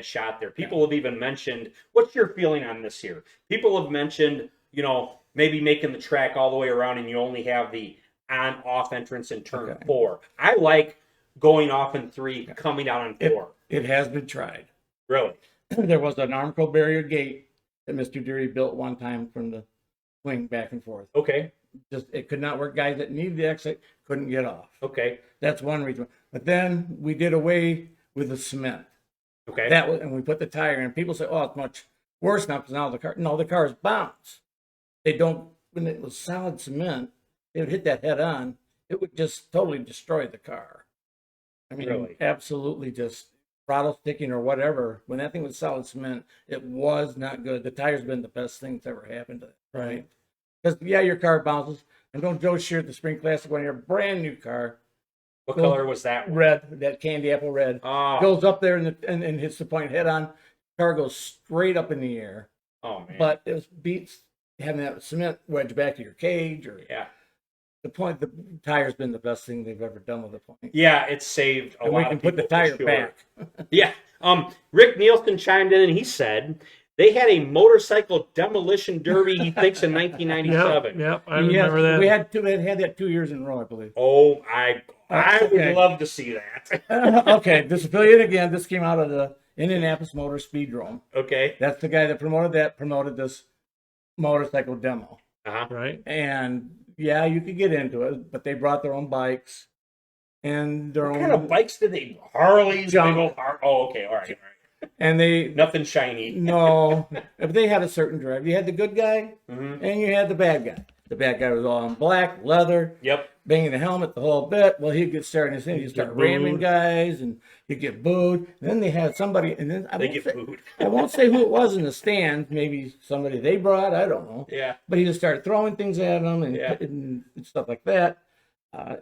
S1: shot there. People have even mentioned, what's your feeling on this here? People have mentioned, maybe making the track all the way around and you only have the on-off entrance in turn 4. I like going off in 3, coming out on 4.
S2: It has been tried.
S1: Really?
S2: There was an Armco barrier gate that Mr. Deary built one time from the swing back and forth.
S1: Okay.
S2: It could not work. Guys that needed the exit couldn't get off.
S1: Okay.
S2: That's one reason. But then we did away with the cement.
S1: Okay.
S2: And we put the tire in. People say, "Oh, it's much worse now because now the cars bounce." They don't. When it was solid cement, it would hit that head on. It would just totally destroy the car. I mean,
S1: Really?
S2: Absolutely just throttle sticking or whatever. When that thing was solid cement, it was not good. The tire's been the best thing that's ever happened to it, right? Because, your car bounces. And don't Joe Shear at the Spring Classic when your brand new car.
S1: What color was that one?
S2: Red, that candy apple red.
S1: Oh.
S2: Goes up there and hits the point head on. Car goes straight up in the air.
S1: Oh, man.
S2: But it beats having that cement wedge back to your cage. The tire's been the best thing they've ever done with the point.
S1: Yeah, it's saved a lot.
S2: We can put the tire back.
S1: Yeah. Rick Nielsen chimed in and he said they had a motorcycle demolition derby, he thinks, in 1997.
S3: Yep, I remember that.
S2: We had that 2 years in a row, I believe.
S1: Oh, I would love to see that.
S2: Okay, this affiliate again. This came out of the Indianapolis Motor Speedrome.
S1: Okay.
S2: That's the guy that promoted this motorcycle demo.
S3: Right.
S2: And you could get into it, but they brought their own bikes and their
S1: What
S2: own
S1: kind of bikes did they? Harleys?
S2: Junk.
S1: Oh, okay. All right.
S2: And they
S1: Nothing shiny.
S2: no, if they had a certain drive. You had the good guy
S1: Mm-hmm.
S2: and you had the bad guy. The bad guy was all in black, leather,
S1: Yep.
S2: banging the helmet the whole bit. Well, he'd get started his thing. He'd start ramming guys and he'd get booed. And then they had somebody, and then
S1: Booed.
S2: I won't say who it was in the stands. Maybe somebody they brought. I don't know.
S1: Yeah.
S2: But he just started throwing things at them and stuff like that.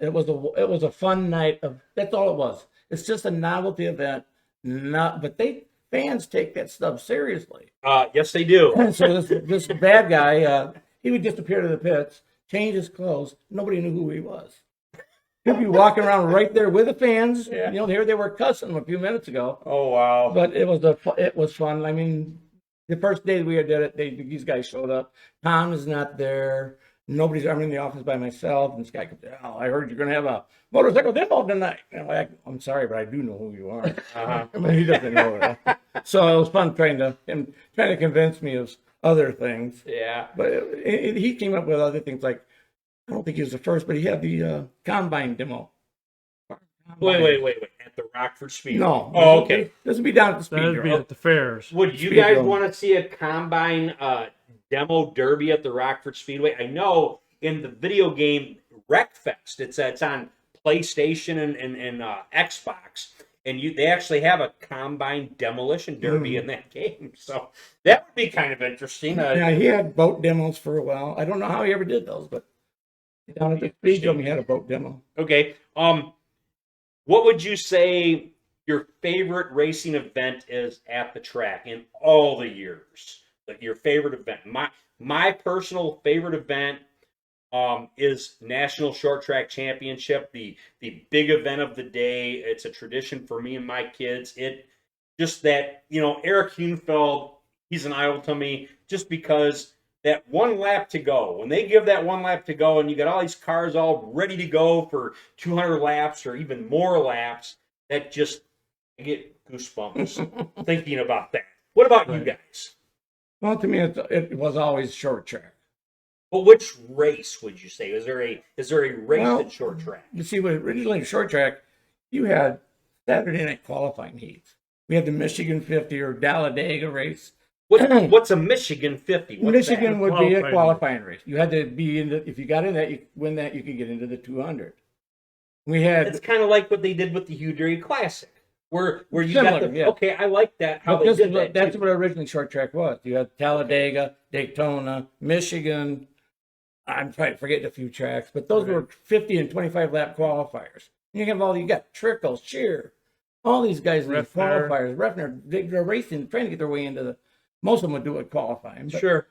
S2: It was a fun night of. That's all it was. It's just a novelty event. But fans take that stuff seriously.
S1: Yes, they do.
S2: And so this bad guy, he would disappear to the pits, change his clothes. Nobody knew who he was. He'd be walking around right there with the fans.
S1: Yeah.
S2: Here they were cussing him a few minutes ago.
S1: Oh, wow.
S2: But it was fun. I mean, the first day we did it, these guys showed up. Tom is not there. I'm in the office by myself. And this guy comes, I heard you're going to have a motorcycle demo tonight. And I'm sorry, but I do know who you are. I mean, he doesn't know that. So it was fun trying to convince me of other things.
S1: Yeah.
S2: But he came up with other things like, I don't think he was the first, but he had the combine demo.
S1: Wait. At the Rockford Speedway?
S2: No.
S1: Oh, okay.
S2: This would be down at the
S3: That'd be
S2: Speedway.
S3: at the fairs.
S1: Would you guys want to see a combine demo derby at the Rockford Speedway? I know in the video game Wreckfest, it's on PlayStation and Xbox, and they actually have a combine demolition derby in that game. So that would be kind of interesting.
S2: Yeah, he had boat demos for a while. I don't know how he ever did those, but down at the Speedrome, he had a boat demo.
S1: Okay. What would you say your favorite racing event is at the track in all the years? Like your favorite event. My personal favorite event is National Short Track Championship, the big event of the day. It's a tradition for me and my kids. It just that, Eric Hunefeld, he's an idol to me just because that one lap to go, when they give that one lap to go and you got all these cars all ready to go for 200 laps or even more laps, that just, I get goosebumps thinking about that. What about you guys?
S2: Well, to me, it was always short track.
S1: But which race would you say? Is there a race at short track?
S2: You see, originally in short track, you had Saturday night qualifying heats. We had the Michigan 50 or Talladega race.
S1: What's a Michigan 50? What's
S2: Michigan
S1: that?
S2: would be a qualifying race. You had to be if you got in that, you win that, you could get into the 200. It's
S1: kind of like what they did with the Hugh Dairy Classic, where you
S2: Similar,
S1: got the
S2: yeah.
S1: Okay, I like that.
S2: That's what originally short track was. You had Talladega, Daytona, Michigan. I'm trying to forget a few tracks, but those were 50 and 25 lap qualifiers. You got Trickle, Shear, all these guys in these
S3: Refner.
S2: qualifiers, Refner, they're racing, trying to get their way into the. Most of them would do it qualifying, but
S1: Sure.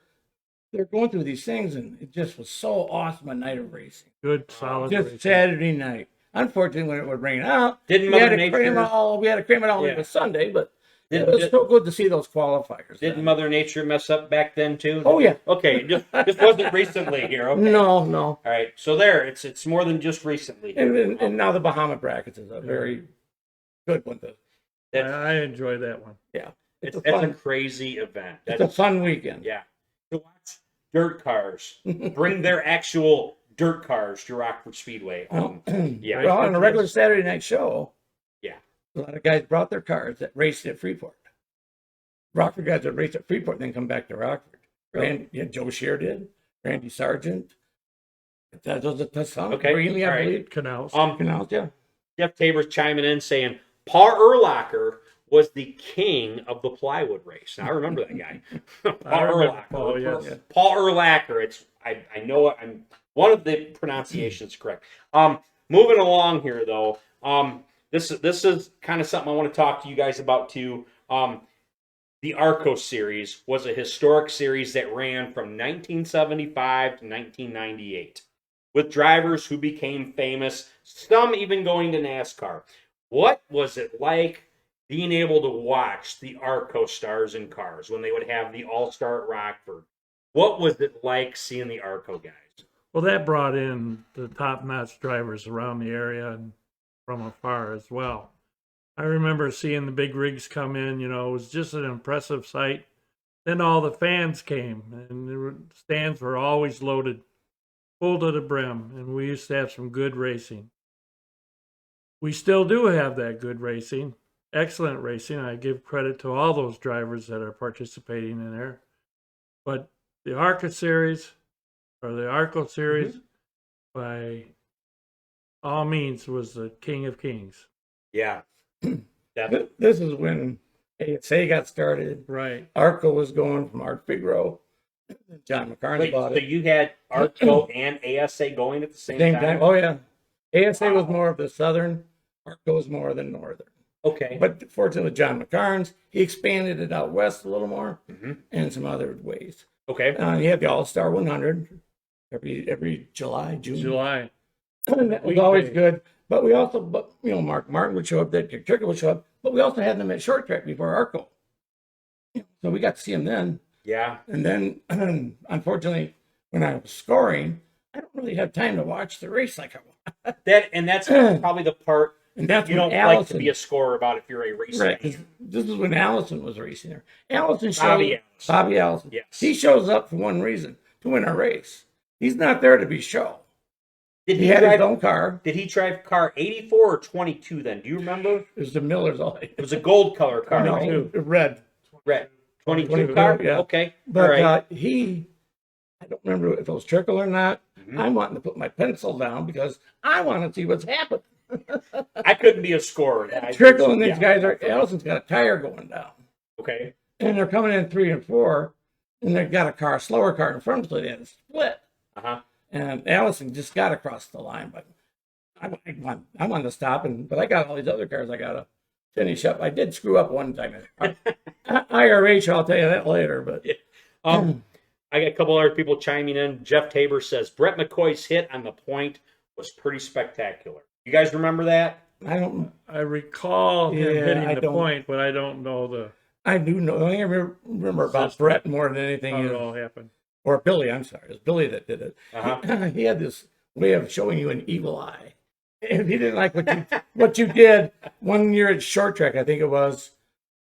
S2: they're going through these things, and it just was so awesome a night of racing.
S3: Good, solid
S2: Just
S3: racing.
S2: Saturday night. Unfortunately, when it would rain out,
S1: Didn't
S2: we
S1: Mother
S2: had to
S1: Nature?
S2: cram it all
S1: Yeah.
S2: into Sunday, but
S1: Did-
S2: it was
S1: did-
S2: still good to see those qualifiers.
S1: Didn't
S2: then.
S1: Mother Nature mess up back then too?
S2: Oh yeah.
S1: Okay, just wasn't recently here. Okay.
S2: No.
S1: All right. So there, it's more than just recently.
S2: And now the Bahama brackets is a very good one.
S3: I enjoy that one.
S2: Yeah,
S1: It's
S2: a
S1: a
S2: fun,
S1: crazy event.
S2: it's a fun weekend.
S1: Yeah. To watch dirt cars bring their actual dirt cars to Rockford Speedway. Yeah.
S2: Well, on a regular Saturday night show,
S1: Yeah.
S2: a lot of guys brought their cars that raced at Freeport. Rockford guys that raced at Freeport then come back to Rockford.
S1: Really?
S2: Joe Shear did, Randy Sargent. That was a son.
S1: Okay,
S2: Greeley,
S1: all
S2: I
S1: right.
S2: believe.
S3: Canals.
S2: Canals, yeah.
S1: Jeff Tabor's chiming in saying Paul Erlacher was the king of the plywood race. Now I remember that guy. Paul
S3: I remember
S1: Erlacher.
S3: Paul, yes.
S2: Yeah.
S1: Paul Erlacher. I know I'm one of the pronunciations correct. Moving along here though. This is kind of something I want to talk to you guys about too. The Arco series was a historic series that ran from 1975 to 1998 with drivers who became famous, some even going to NASCAR. What was it like being able to watch the Arco stars in cars when they would have the All-Star at Rockford? What was it like seeing the Arco guys?
S3: Well, that brought in the top-notch drivers around the area and from afar as well. I remember seeing the big rigs come in, it was just an impressive sight. Then all the fans came, and the stands were always loaded, full to the brim, and we used to have some good racing. We still do have that good racing, excellent racing. I give credit to all those drivers that are participating in there. But the Arco series, by all means, was the king of kings.
S1: Yeah. Definitely.
S2: This is when ASA got started.
S3: Right.
S2: Arco was going from Art Figro. John McCartney
S1: Wait,
S2: bought
S1: so
S2: it.
S1: you had Arco and ASA going at the same time?
S2: Oh yeah. ASA was more of the southern. Arco was more of the northern.
S1: Okay.
S2: But fortunately, John McCarnes, he expanded it out west a little more and some other ways.
S1: Okay.
S2: He had the All-Star 100 every June.
S3: July.
S2: And that was always good. But we also, Mark Martin would show up, that Turkey would show up, but we also had them at short track before Arco. So we got to see them then.
S1: Yeah.
S2: And then, unfortunately, when I was scoring, I don't really have time to watch the race like I want.
S1: That's probably the part
S2: And that's
S1: you
S2: when
S1: don't
S2: Allison,
S1: like to be a scorer about if you're a race
S2: right,
S1: fan.
S2: 'cause this is when Allison was racing there. Allison showed
S1: Bobby
S2: Bobby Allison.
S1: Yes.
S2: He shows up for one reason, to win a race. He's not there to be show.
S1: Did
S2: He
S1: he
S2: had his
S1: drive?
S2: own car.
S1: Did he drive car 84 or 22? Then do you remember?
S2: It was the Miller's all.
S1: It was a gold color car.
S2: No,
S1: right?
S2: red.
S1: Red. 22
S2: 22,
S1: car.
S2: yeah.
S1: Okay.
S2: But
S1: All right.
S2: I don't remember if it was Trickle or not.
S1: Mhm.
S2: I'm wanting to put my pencil down because I want to see what's happening.
S1: I couldn't be a scorer.
S2: Trickle and these
S1: Yeah.
S2: guys are. Allison's got a tire going down,
S1: Okay.
S2: and they're coming in 3 and 4, and they've got a slower car in front, so they had a split.
S1: Uh huh.
S2: And Allison just got across the line, but I wanted to stop, but I got all these other cars I got to finish up. I did screw up one time. IRH, I'll tell you that later. But
S1: I got a couple other people chiming in. Jeff Tabor says Brett McCoy's hit on the point was pretty spectacular. You guys remember that?
S3: I recall him
S2: Yeah,
S3: hitting
S2: I
S3: the
S2: don't-
S3: point, but I don't know
S2: I do know. I remember about
S3: System.
S2: Brett more than anything,
S3: how it all happened.
S2: or Billy. I'm sorry, it was Billy that did it.
S1: Uh-huh.
S2: He had this way of showing you an evil eye. If he didn't like what you did one year at short track, I think it was,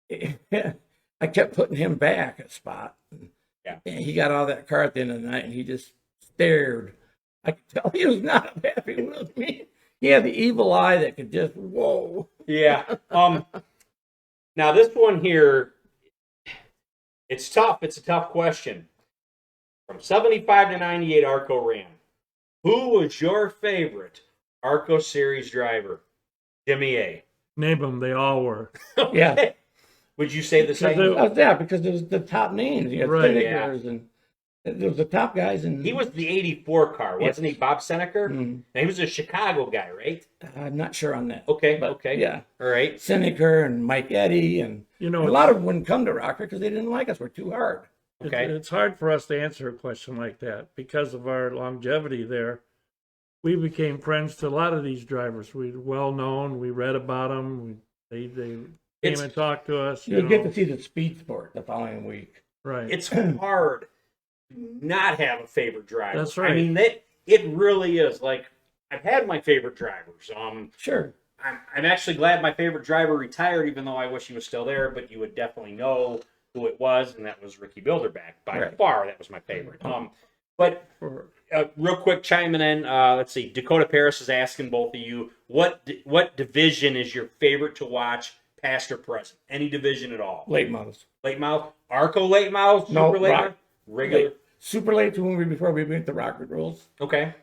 S2: I kept putting him back a spot.
S1: Yeah.
S2: And he got out of that car at the end of the night, and he just stared. I could tell he was not happy with me. He had the evil eye that could just, whoa.
S1: Yeah. Now this one here, it's tough. It's a tough question. From 75 to 98, Arco ran. Who was your favorite Arco Series driver? Jimmy A.
S3: Name them, they all were.
S2: Yeah.
S1: Would you say the same?
S3: Because
S2: Yeah, because it was the top names. You had
S3: Right,
S2: Finnegers and There was the top guys, and
S1: He was the '84 car, wasn't
S2: Yes.
S1: he, Bob Seneker?
S2: Mhm.
S1: And he was a Chicago guy, right?
S2: I'm not sure on that.
S1: Okay,
S2: But,
S1: okay,
S2: yeah,
S1: all right.
S2: Seneker and Mike Eddy, and
S3: You know,
S2: a lot of them wouldn't come to Rockford because they didn't like us. We're too hard.
S1: Okay.
S3: It's hard for us to answer a question like that because of our longevity there. We became friends to a lot of these drivers. We were well known. We read about them. They came
S1: It's-
S3: and talked to us.
S2: You'll
S3: You
S2: get
S3: know.
S2: to see the speed sport the following week.
S3: Right.
S1: It's hard to not have a favorite driver.
S3: That's right.
S1: I mean, it really is. Like, I've had my favorite drivers.
S2: Sure.
S1: I'm actually glad my favorite driver retired, even though I wish he was still there. But you would definitely know who it was, and that was Ricky Bilderback. By
S2: Right.
S1: far, that was my favorite. But real quick, chiming in. Let's see. Dakota Paris is asking both of you, what division is your favorite to watch, past or present? Any division at all?
S2: Late models.
S1: Late model, Arco late model,
S2: No,
S1: super late
S2: rock-
S1: model? Regular.
S2: Late. Super late to when before we went to Rockford rules.
S1: Okay.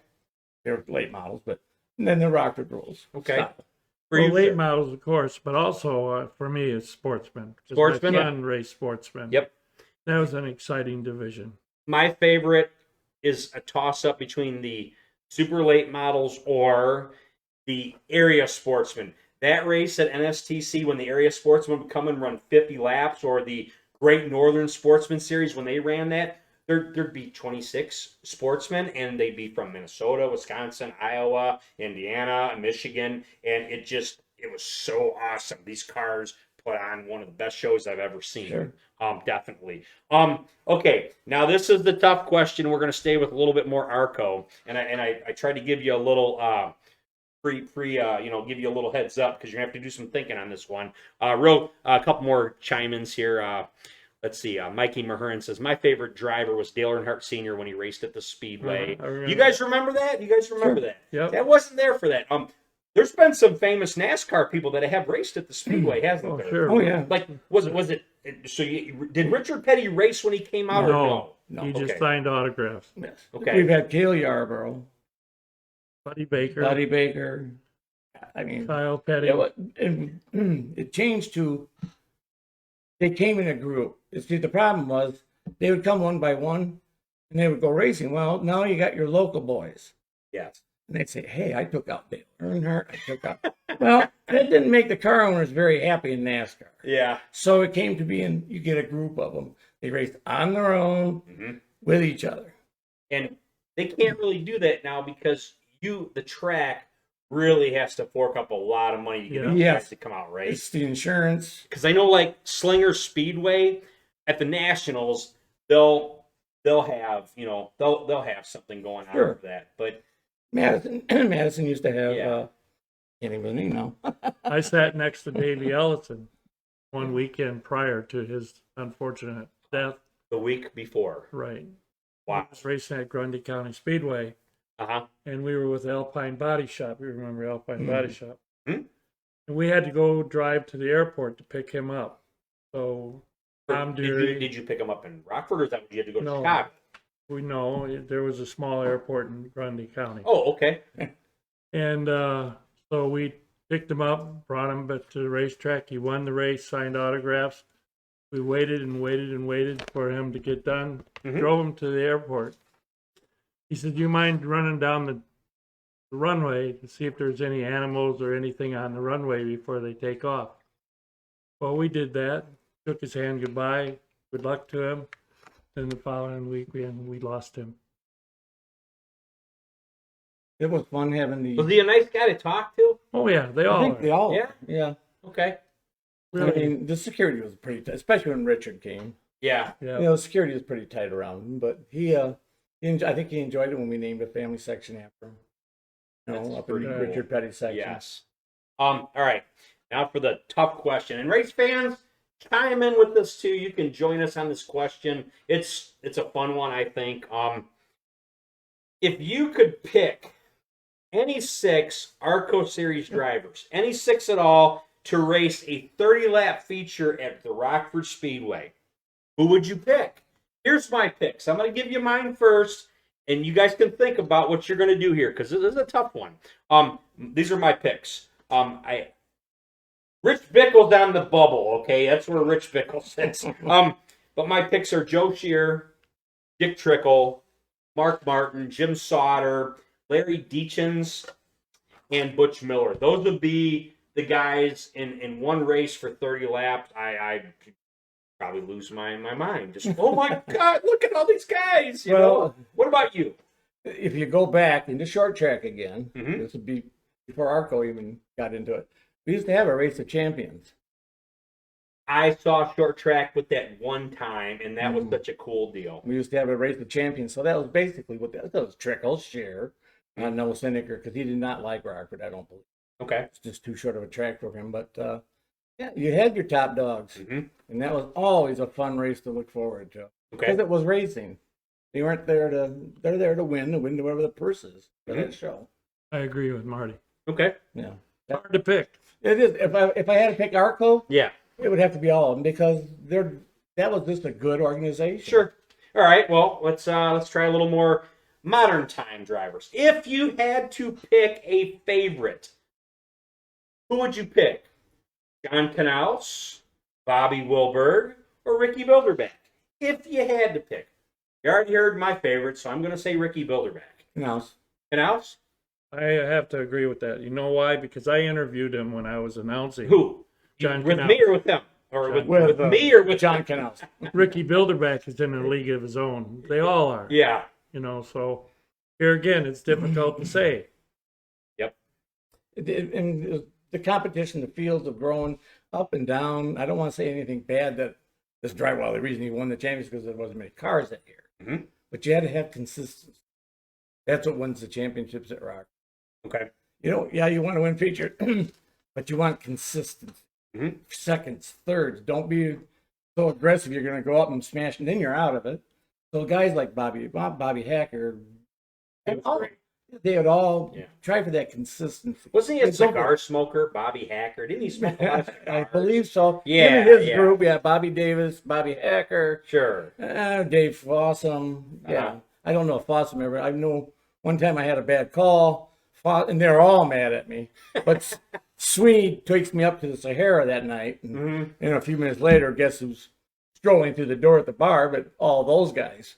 S2: They were late models, but then the Rockford rules.
S1: Okay.
S2: Stop.
S1: For
S3: well,
S1: you,
S3: late
S1: sir?
S3: models, of course, but also for me, it's sportsmen. 'Cause
S1: Sportsmen?
S3: My son raced sportsmen.
S1: Yep.
S3: That was an exciting division.
S1: My favorite is a toss up between the super late models or the area sportsmen. That race at NSTC when the area sportsmen would come and run 50 laps, or the Great Northern Sportsman Series when they ran that, there'd be 26 sportsmen, and they'd be from Minnesota, Wisconsin, Iowa, Indiana, Michigan, and it was so awesome. These cars put on one of the best shows I've ever seen.
S2: Sure.
S1: Definitely. Okay, now this is the tough question. We're going to stay with a little bit more Arco, and I tried to give you a little give you a little heads up because you're gonna have to do some thinking on this one. A couple more chime-ins here. Let's see. Mikey Mahurin says my favorite driver was Dale Earnhardt Sr. when he raced at the Speedway.
S3: I remember.
S1: You guys remember that? You guys remember that?
S3: Yep.
S1: That wasn't there for that. There's been some famous NASCAR people that have raced at the Speedway, hasn't
S3: Oh,
S1: there?
S3: sure.
S2: Oh yeah.
S1: Like, was it? So did Richard Petty race when he came out, or no?
S2: No.
S3: He just
S1: Okay.
S3: signed autographs.
S2: Yes.
S1: Okay.
S2: We've had Cale Yarborough,
S3: Buddy Baker,
S2: Buddy Baker. I mean,
S3: Kyle Petty.
S2: it changed to they came in a group. See, the problem was they would come one by one and they would go racing. Well, now you got your local boys.
S1: Yes.
S2: And they'd say, hey, I took out Dale Earnhardt. I took out. Well, that didn't make the car owners very happy in NASCAR.
S1: Yeah.
S2: So it came to being you get a group of them. They raced on their own
S1: Mhm.
S2: with each other.
S1: And they can't really do that now because the track really has to fork up a lot of money to get
S3: Yeah.
S1: those
S2: Yes.
S1: guys to come out, right?
S2: It's the insurance.
S1: Because I know, like Slinger Speedway at the Nationals, they'll have they'll have something going on
S2: Sure.
S1: with that. But
S2: Madison used to have.
S1: Yeah.
S2: Can't even believe now.
S3: I sat next to Davey Ellison one weekend prior to his unfortunate death.
S1: the week before,
S3: Right.
S1: wow.
S3: I was racing at Grundy County Speedway,
S1: Uh-huh.
S3: and we were with Alpine Body Shop. You remember Alpine Body Shop?
S1: Mhm.
S3: And we had to go drive to the airport to pick him up. So Tom Deary,
S1: Did you pick them up in Rockford, or is that what you had to go to
S3: No.
S1: Chicago?
S3: we know there was a small airport in Grundy County.
S1: Oh, okay.
S3: And so we picked him up, brought him back to the racetrack. He won the race, signed autographs. We waited and waited and waited for him to get done.
S1: Mhm.
S3: Drove him to the airport. He said, "Do you mind running down the runway to see if there's any animals or anything on the runway before they take off?" Well, we did that. Shook his hand goodbye. Good luck to him. Then the following week we lost him.
S2: It was fun having the.
S1: Was he a nice guy to talk to?
S3: Oh yeah, they
S2: I
S3: all
S2: think
S3: are.
S2: they all.
S1: Yeah?
S2: Yeah.
S1: Okay.
S2: I
S3: Really,
S2: mean, the security was pretty tight, especially when Richard came.
S1: Yeah.
S3: yeah.
S2: You know, security was pretty tight around him, but I think he enjoyed it when we named a family section after him. You
S1: That's
S2: know, up in
S1: pretty
S2: the
S1: cool.
S2: Richard Petty section.
S1: Yes. All right. Now for the tough question. And race fans, chime in with this too. You can join us on this question. It's a fun one, I think. If you could pick any 6 Arco Series drivers, any 6 at all, to race a 30-lap feature at the Rockford Speedway, who would you pick? Here's my picks. I'm going to give you mine first, and you guys can think about what you're going to do here, because this is a tough one. These are my picks. Rich Bickle's on the bubble, okay? That's where Rich Bickle sits. But my picks are Joe Shear, Dick Trickle, Mark Martin, Jim Sauter, Larry Deachins, and Butch Miller. Those would be the guys in one race for 30 laps. I probably lose my mind. Just, oh my God, look at all these guys. You know? What about you?
S2: If you go back into short track again,
S1: Mhm.
S2: this would be before Arco even got into it. We used to have a race of champions.
S1: I saw short track with that one time, and that was
S2: Mm.
S1: such a cool deal.
S2: We used to have a race of champions, so that was basically what that was. Trickle, Scheer, Noah Seneker, because he did not like Rockford, I don't believe.
S1: Okay.
S2: It's just too short of a track for him. But yeah, you had your top dogs,
S1: Mhm.
S2: and that was always a fun race to look forward to
S1: Okay.
S2: because it was racing. They weren't there they're there to win whatever the purse is for that show.
S3: I agree with Marty.
S1: Okay.
S2: Yeah,
S3: Hard to pick.
S2: it is. If I had to pick Arco,
S1: Yeah.
S2: it would have to be all of them because that was just a good organization.
S1: Sure. All right. Well, let's try a little more modern time drivers. If you had to pick a favorite, who would you pick? John Canals, Bobby Wilberg, or Ricky Bilderback? If you had to pick. You already heard my favorite, so I'm going to say Ricky Bilderback. Canals?
S3: I have to agree with that. You know why? Because I interviewed him when I was announcing.
S1: Who?
S3: John
S1: with
S3: Canals.
S1: me or with him? Or with
S2: With,
S1: me or with
S2: John Canals.
S3: Ricky Bilderback is in a league of his own. They all are.
S1: Yeah.
S3: You know, so here again, it's difficult to say.
S1: Yep.
S2: And the competition, the fields have grown up and down. I don't want to say anything bad that this driver, well, the reason he won the championship because there wasn't many cars that year.
S1: Mhm.
S2: But you had to have consistency. That's what wins the championships at Rock.
S1: Okay.
S2: You know, yeah, you want to win feature, but you want consistency.
S1: Mhm.
S2: Seconds, thirds. Don't be so aggressive. You're going to go up and smash, and then you're out of it. So guys like Bobby Hacker,
S1: That was great.
S2: they would all
S1: Yeah.
S2: try for that consistency.
S1: Wasn't he a
S2: It's over.
S1: cigar smoker, Bobby Hacker? Didn't he smoke a lot of cigars?
S2: I believe so.
S1: Yeah,
S2: Him and his
S1: yeah.
S2: group, yeah, Bobby Davis, Bobby Hacker,
S1: Sure.
S2: Dave Fossum. Yeah,
S1: Uh-huh.
S2: I don't know if Fossum ever. I know one time I had a bad call, and they're all mad at me. But Sweeney takes me up to the Sahara that night, and,
S1: Mhm.
S2: and a few minutes later, guess who's strolling through the door at the bar? But all those guys.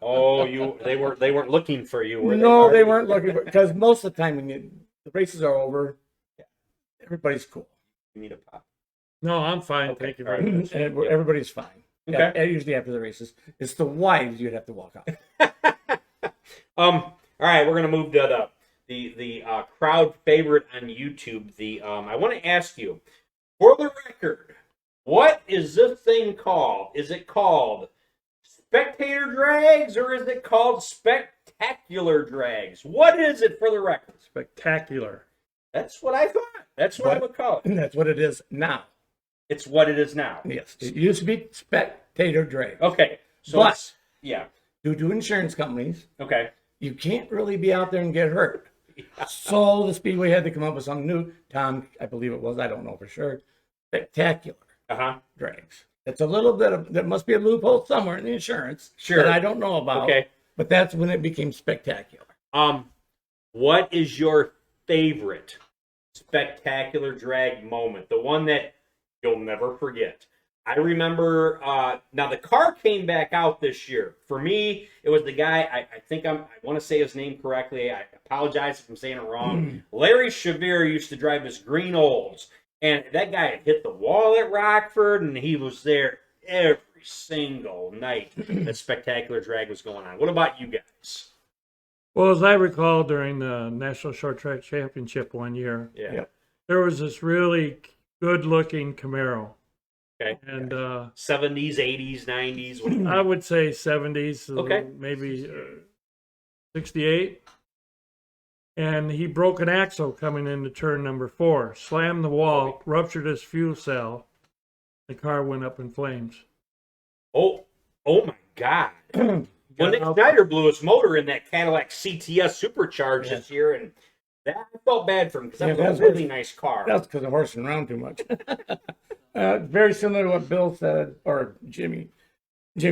S1: Oh, they weren't looking for you, were they?
S2: No,
S1: Marty?
S2: they weren't looking for, because most of the time when the races are over, everybody's cool.
S1: You need a pop.
S3: No, I'm fine.
S1: Okay,
S3: Thank you
S1: all
S3: very
S1: right.
S3: much.
S2: And everybody's fine.
S1: Okay.
S2: Yeah, usually after the races, it's the wives you'd have to walk out.
S1: All right, we're gonna move to the crowd favorite on YouTube. I want to ask you, for the record, what is this thing called? Is it called spectator drags or is it called spectacular drags? What is it for the record?
S3: Spectacular.
S1: That's what I thought. That's what I would call it.
S2: And that's what it is now.
S1: It's what it is now.
S2: Yes, it used to be spectator drag.
S1: Okay, so
S2: But-
S1: it's, yeah.
S2: Due to insurance companies,
S1: Okay.
S2: you can't really be out there and get hurt. So the Speedway had to come up with something new. Tom, I believe it was, I don't know for sure, spectacular drags. It's a little bit of, there must be a loophole somewhere in the insurance
S1: Sure.
S2: that I don't know about.
S1: Okay.
S2: But that's when it became spectacular.
S1: What is your favorite spectacular drag moment? The one that you'll never forget. I remember, now the car came back out this year. For me, it was the guy, I want to say his name correctly. I apologize if I'm saying it wrong. Larry Shavir used to drive his green olds. And that guy had hit the wall at Rockford, and he was there every single night that spectacular drag was going on. What about you guys?
S3: Well, as I recall, during the National Short Track Championship one year,
S1: Yeah.
S3: there was this really good-looking Camaro.
S1: Okay.
S3: And
S1: 70s, 80s, 90s. What do you
S3: I would say 70s,
S1: Okay.
S3: maybe 68. And he broke an axle coming into turn number 4, slammed the wall, ruptured his fuel cell. The car went up in flames.
S1: Oh my God. Well, Nick Snyder blew his motor in that Cadillac CTS Supercharged this year, and that I felt bad for him because that was a really nice car.
S2: That's because I'm horsing around too much. Very similar to what Bill said, or Jimmy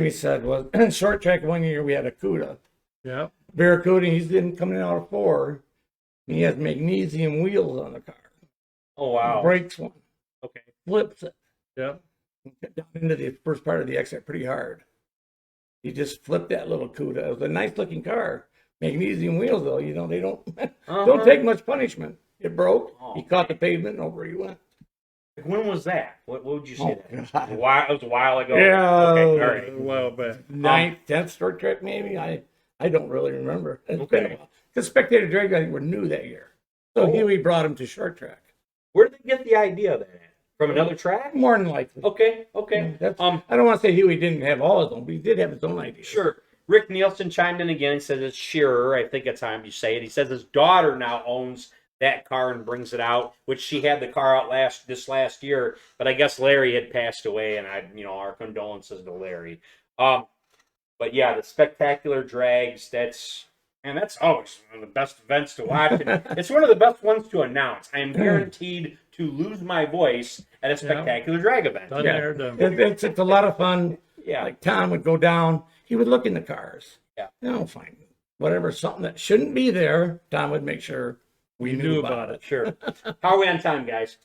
S2: said, was short track one year we had a CUDA.
S3: Yeah.
S2: Barracuda, he's been coming out of 4. He has magnesium wheels on the car.
S1: Oh, wow.
S2: Breaks one.
S1: Okay.
S2: Flips it.
S3: Yeah.
S2: Down into the first part of the exit pretty hard. He just flipped that little CUDA. It was a nice looking car. Magnesium wheels, though, they don't don't take much punishment. It broke. He caught the pavement, and over he went.
S1: When was that? What would you say that?
S2: God.
S1: It was a while ago.
S2: Yeah,
S1: Okay, all right.
S3: A while back.
S2: Ninth, 10th short track, maybe. I don't really remember. It's been a
S1: Okay.
S2: while. Because Spectator Drag, I think, were new that year. So Huey brought him to short track.
S1: Where did they get the idea of that? From another track?
S2: More than likely.
S1: Okay.
S2: That's, I don't want to say Huey didn't have all his own, but he did have his own ideas.
S1: Sure. Rick Nielsen chimed in again. He says it's Shearer. I think that's how you say it. He says his daughter now owns that car and brings it out, which she had the car out this last year. But I guess Larry had passed away, and our condolences to Larry. But yeah, the spectacular drags. That's always one of the best events to watch. And it's one of the best ones to announce. I am guaranteed to lose my voice at a spectacular drag event.
S3: Done
S2: Yeah.
S3: there, done.
S2: It's a lot of fun.
S1: Yeah.
S2: Like Tom would go down, he would look in the cars.
S1: Yeah.
S2: Fine. Whatever, something that shouldn't be there, Tom would make sure we knew about it.
S1: Sure. How are we on time, guys?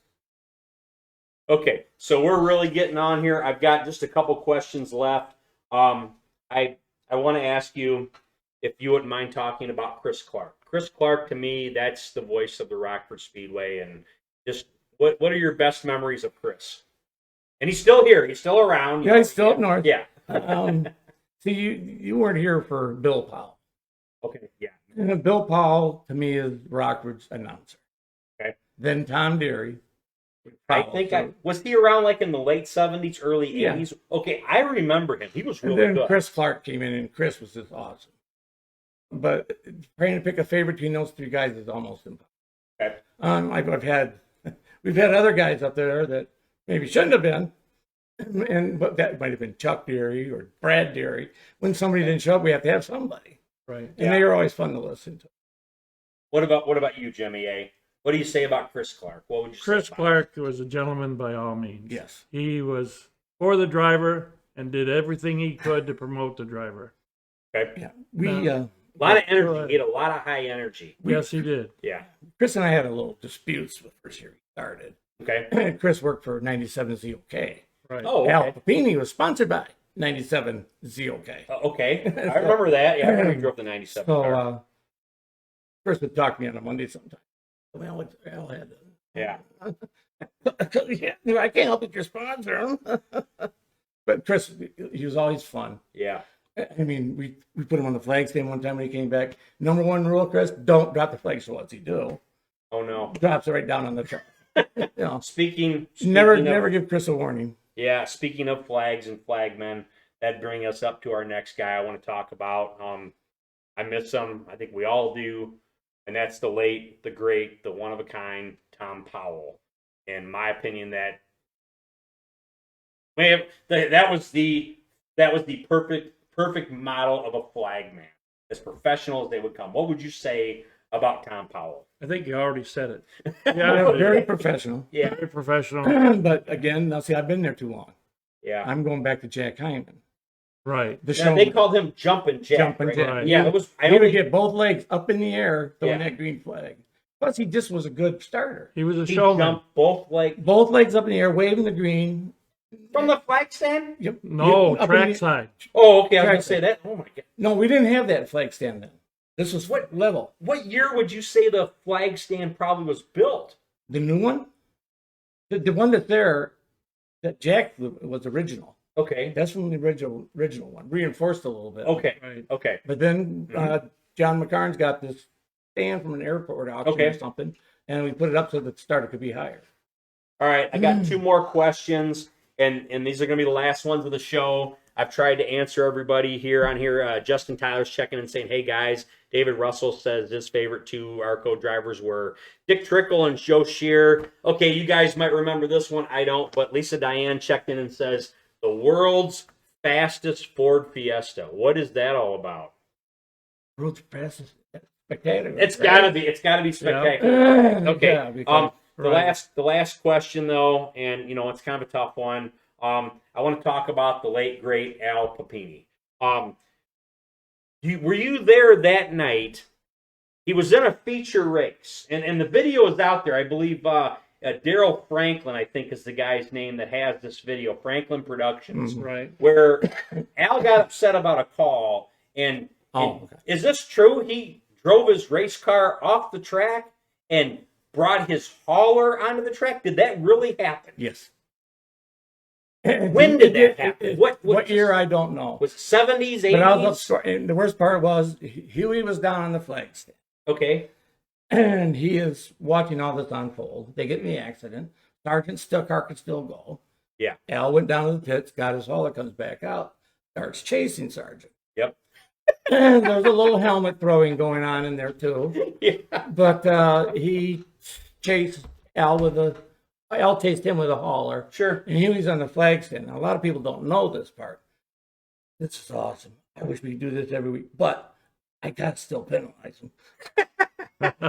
S1: Okay, so we're really getting on here. I've got just a couple questions left. I want to ask you if you wouldn't mind talking about Chris Clark. Chris Clark, to me, that's the voice of the Rockford Speedway. And just what are your best memories of Chris? And he's still here. He's still around.
S2: Yeah, he's still up north.
S1: Yeah.
S2: See, you weren't here for Bill Powell.
S1: Okay. Yeah.
S2: And Bill Powell, to me, is Rockford's announcer.
S1: Okay.
S2: Then Tom Deary.
S1: I think was he around like in the late 70s, early 80s?
S2: Yeah.
S1: Okay, I remember him. He was
S2: And
S1: really
S2: then
S1: good.
S2: Chris Clark came in, and Chris was just awesome. But trying to pick a favorite between those three guys is almost impossible.
S1: Okay.
S2: We've had other guys up there that maybe shouldn't have been, but that might have been Chuck Deary or Brad Deary. When somebody didn't show up, we have to have somebody,
S3: Right.
S2: and they were always fun to listen to.
S1: What about you, Jimmy A? What do you say about Chris Clark? What would you say?
S3: Chris
S1: about
S3: Clark was a gentleman by all means.
S2: Yes.
S3: He was for the driver and did everything he could to promote the driver.
S1: him? Okay.
S2: Yeah, we
S1: A lot of energy. He had a lot of high energy.
S3: Yes, he did.
S1: Yeah.
S2: Chris and I had a little disputes the first year we started.
S1: Okay.
S2: Chris worked for 97 ZOK.
S3: Right.
S1: Oh,
S2: Al
S1: okay.
S2: Papini was sponsored by 97 ZOK.
S1: Okay. I remember that. Yeah, I remember he drove the 97 car.
S2: So Chris would talk to me on a Monday sometime. Well, Al had
S1: Yeah.
S2: yeah, I can't help it, your sponsor. But Chris, he was always fun.
S1: Yeah.
S2: I mean, we put him on the flag stand one time when he came back. Number one rule, Chris, don't drop the flag. So what's he do?
S1: Oh no.
S2: Drops it right down on the truck.
S1: Speaking
S2: Never
S1: of,
S2: give Chris a warning.
S1: Yeah, speaking of flags and flagmen, that brings us up to our next guy I want to talk about. I miss him. I think we all do. And that's the late, the great, the one of a kind Tom Powell. In my opinion, that was the perfect model of a flagman, as professional as they would come. What would you say about Tom Powell?
S3: I think you already said it.
S2: Yeah,
S3: Yeah,
S2: very professional.
S1: Yeah,
S3: very professional.
S2: But again, now see, I've been there too long.
S1: yeah.
S2: I'm going back to Jack Hyman.
S3: Right.
S2: The
S1: Yeah,
S2: show
S1: they called him Jumpin' Jack.
S2: Jumpin'
S1: right?
S2: Jack.
S3: Right.
S1: Yeah, it was.
S2: He would get both legs up in the air throwing
S1: Yeah.
S2: that green flag. Plus, he just was a good starter.
S3: He was a
S1: He
S3: showman.
S1: jumped both legs
S2: Both legs up in the air, waving the green.
S1: from the flag stand.
S2: Yep.
S3: No,
S2: Up in
S3: track
S2: the-
S3: side.
S1: Oh, okay. I was gonna
S2: Track
S1: say that. Oh my god.
S2: No, we didn't have that flag stand then. This was
S1: What?
S2: level.
S1: What year would you say the flag stand probably was built?
S2: The new one, the one that's there, that Jack flew was original.
S1: Okay.
S2: That's from the original one, reinforced a little bit.
S1: Okay.
S3: Right.
S1: Okay.
S2: But then John McCarn's got this stand from an airport auction
S1: Okay.
S2: or something, and we put it up so that the starter could be higher.
S1: All right. I got two more questions, and these are going to be the last ones of the show. I've tried to answer everybody here on here. Justin Tyler's checking and saying, "Hey guys." David Russell says his favorite two ARCO drivers were Dick Trickle and Joe Shear. Okay, you guys might remember this one. I don't, but Lisa Diane checked in and says the world's fastest Ford Fiesta. What is that all about?
S2: World's fastest, spectacular.
S1: It's gotta be spectacular. Okay.
S2: Yeah, because-
S1: The last question though, and it's kind of a tough one. I want to talk about the late great Al Papini. Were you there that night? He was in a feature race, and the video is out there. I believe Daryl Franklin, I think, is the guy's name that has this video, Franklin Productions,
S3: Right.
S1: where Al got upset about a call. And
S2: Okay.
S1: is this true? He drove his race car off the track and brought his hauler onto the track. Did that really happen?
S2: Yes.
S1: When did that happen?
S2: What year? I don't know.
S1: Was it 70s, 80s?
S2: But I was up, and the worst part was Huey was down on the flag stand.
S1: Okay.
S2: And he is watching all this unfold. They get in the accident. Sergeant's car can still go.
S1: Yeah.
S2: Al went down to the pits, got his hauler, comes back out, starts chasing Sergeant.
S1: Yep.
S2: And there's a little helmet throwing going on in there too.
S1: Yeah.
S2: But he chased Al chased him with a hauler.
S1: Sure.
S2: And Huey's on the flag stand. Now, a lot of people don't know this part. This is awesome. I wish we could do this every week, but I got to still penalize him.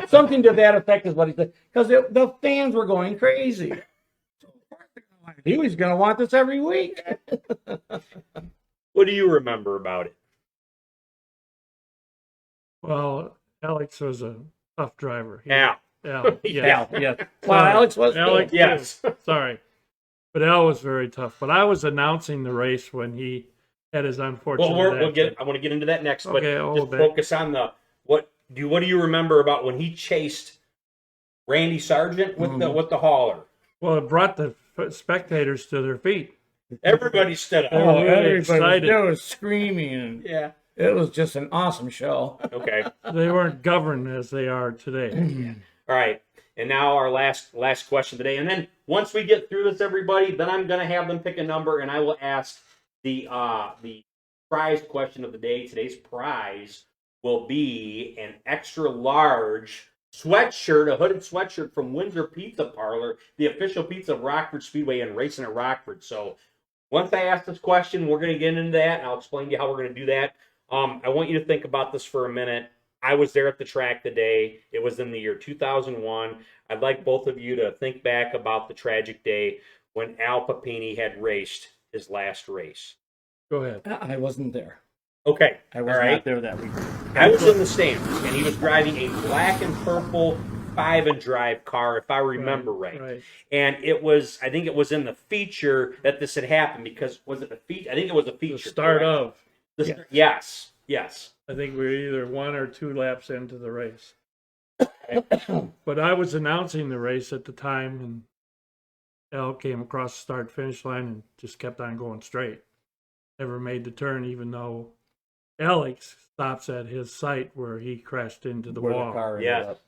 S2: Something to that effect is what he said, because the fans were going crazy. So Huey's going to want this every week.
S1: What do you remember about it?
S3: Well, Alex was a tough driver.
S1: Al.
S3: Al,
S1: Yeah.
S2: Al, yeah. Well, Alex was.
S3: Alex,
S2: too.
S1: Yes.
S3: Sorry. But Al was very tough. But I was announcing the race when he had his unfortunate
S1: Well, we'll
S3: accident.
S1: get. I want to get into that next, but
S3: Okay, hold
S1: just
S3: back.
S1: focus on what do you remember about when he chased Randy Sargent with the hauler?
S3: Well, it brought the spectators to their feet.
S1: Everybody stood
S3: They
S1: up.
S3: were really
S2: Everybody
S3: excited.
S2: there was screaming. And
S1: Yeah.
S2: it was just an awesome show.
S1: Okay.
S3: They weren't governed as they are today.
S1: All right. And now our last question today. And then once we get through this, everybody, then I'm gonna have them pick a number, and I will ask the prize question of the day. Today's prize will be an extra large sweatshirt, a hooded sweatshirt from Windsor Pizza Parlor, the official pizza of Rockford Speedway and Racin at Rockford. So once I ask this question, we're going to get into that, and I'll explain to you how we're going to do that. I want you to think about this for a minute. I was there at the track today. It was in the year 2001. I'd like both of you to think back about the tragic day when Al Papini had raced his last race.
S3: Go ahead.
S2: I wasn't there.
S1: Okay.
S2: I was
S1: all right.
S2: not there that week.
S1: I was in the stands, and he was driving a black and purple 5-and-drive car, if I remember right. And I think it was in the feature that this had happened, because was it the feature? I think it was a feature.
S3: The start
S1: correct?
S3: of.
S1: Yes.
S3: I think we were either 1 or 2 laps into the race. But I was announcing the race at the time, and Al came across the start-finish line and just kept on going straight. Never made the turn, even though Alex stops at his site where he crashed into the
S2: Where
S3: wall.
S2: the car ended
S1: Yeah.
S2: up.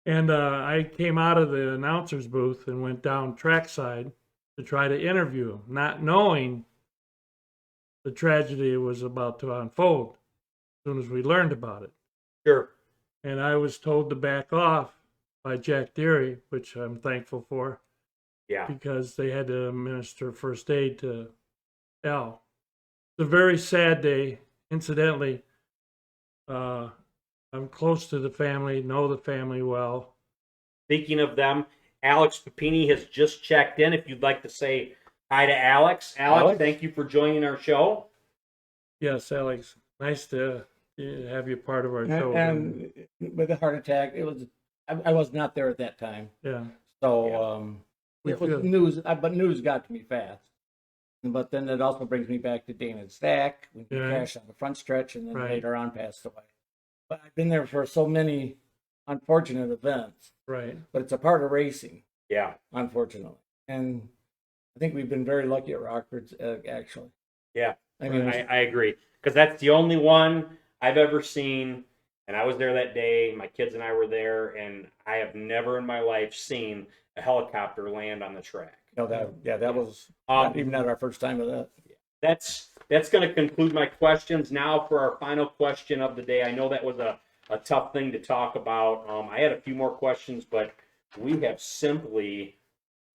S3: And I came out of the announcer's booth and went down trackside to try to interview him, not knowing the tragedy was about to unfold as soon as we learned about it.
S1: Sure.
S3: And I was told to back off by Jack Deary, which I'm thankful for,
S1: Yeah.
S3: because they had to administer first aid to Al. It's a very sad day. Incidentally, I'm close to the family, know the family well.
S1: Speaking of them, Alex Papini has just checked in. If you'd like to say hi to Alex. Alex, thank you for joining our show.
S3: Yes, Alex. Nice to have you part of our show.
S2: And with a heart attack, I was not there at that time.
S3: Yeah.
S2: So it was news, but news got to me fast. But then it also brings me back to Dana Stack when he crashed on the front stretch, and then later on passed away. But I've been there for so many unfortunate events.
S3: Right.
S2: But it's a part of racing.
S1: Yeah.
S2: Unfortunately. And I think we've been very lucky at Rockford, actually.
S1: Yeah.
S2: I mean,
S1: I agree. Because that's the only one I've ever seen. And I was there that day. My kids and I were there. And I have never in my life seen a helicopter land on the track.
S2: No, that was not even at our first time of that.
S1: That's going to conclude my questions. Now for our final question of the day. I know that was a tough thing to talk about. I had a few more questions, but we have simply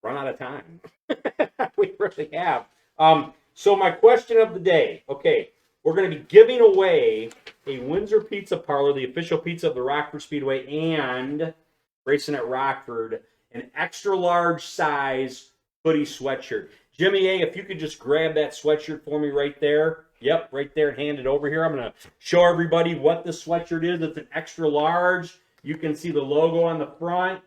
S1: run out of time. We really have. So my question of the day. Okay, we're going to be giving away a Windsor Pizza Parlor, the official pizza of the Rockford Speedway and Racin at Rockford, an extra large size hoodie sweatshirt. Jimmy A, if you could just grab that sweatshirt for me right there. Yep, right there, and hand it over here. I'm going to show everybody what the sweatshirt is. It's an extra large. You can see the logo on the front.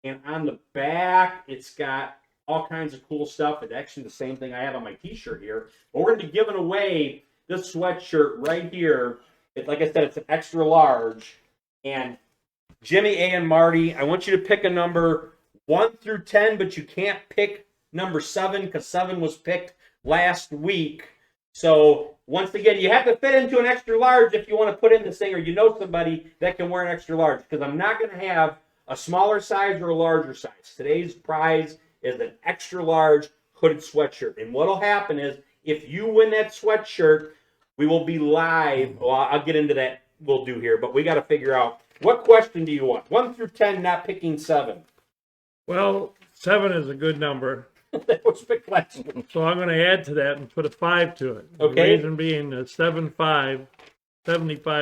S1: And on the back, it's got all kinds of cool stuff. It's actually the same thing I have on my t-shirt here. But we're going to be giving away this sweatshirt right here. Like I said, it's an extra large. And Jimmy A and Marty, I want you to pick a number 1 through 10, but you can't pick number 7 because 7 was picked last week. So once again, you have to fit into an extra large if you want to put in this thing, or you know somebody that can wear an extra large, because I'm not going to have a smaller size or a larger size. Today's prize is an extra large hooded sweatshirt. And what'll happen is if you win that sweatshirt, we will be live. Well, I'll get into that. We'll do here, but we got to figure out what question do you want? 1 through 10, not picking 7.
S3: Well, 7 is a good number.
S1: That was the question.
S3: So I'm going to add to that and put a 5 to it.
S1: Okay.
S3: The reason being that 75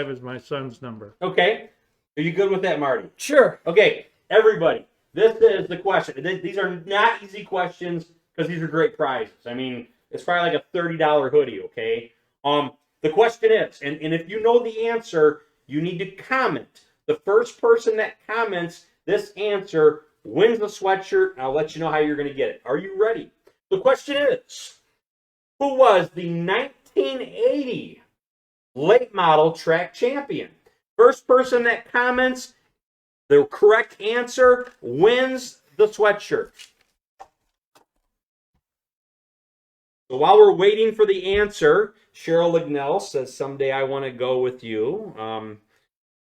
S3: is my son's number.
S1: Okay. Are you good with that, Marty?
S2: Sure.
S1: Okay, everybody, this is the question. These are not easy questions because these are great prizes. I mean, it's probably like a $30 hoodie, okay? The question is, and if you know the answer, you need to comment. The first person that comments this answer wins the sweatshirt, and I'll let you know how you're going to get it. Are you ready? The question is, who was the 1980 late model track champion? First person that comments the correct answer wins the sweatshirt. So while we're waiting for the answer, Cheryl Lignell says, someday I want to go with you.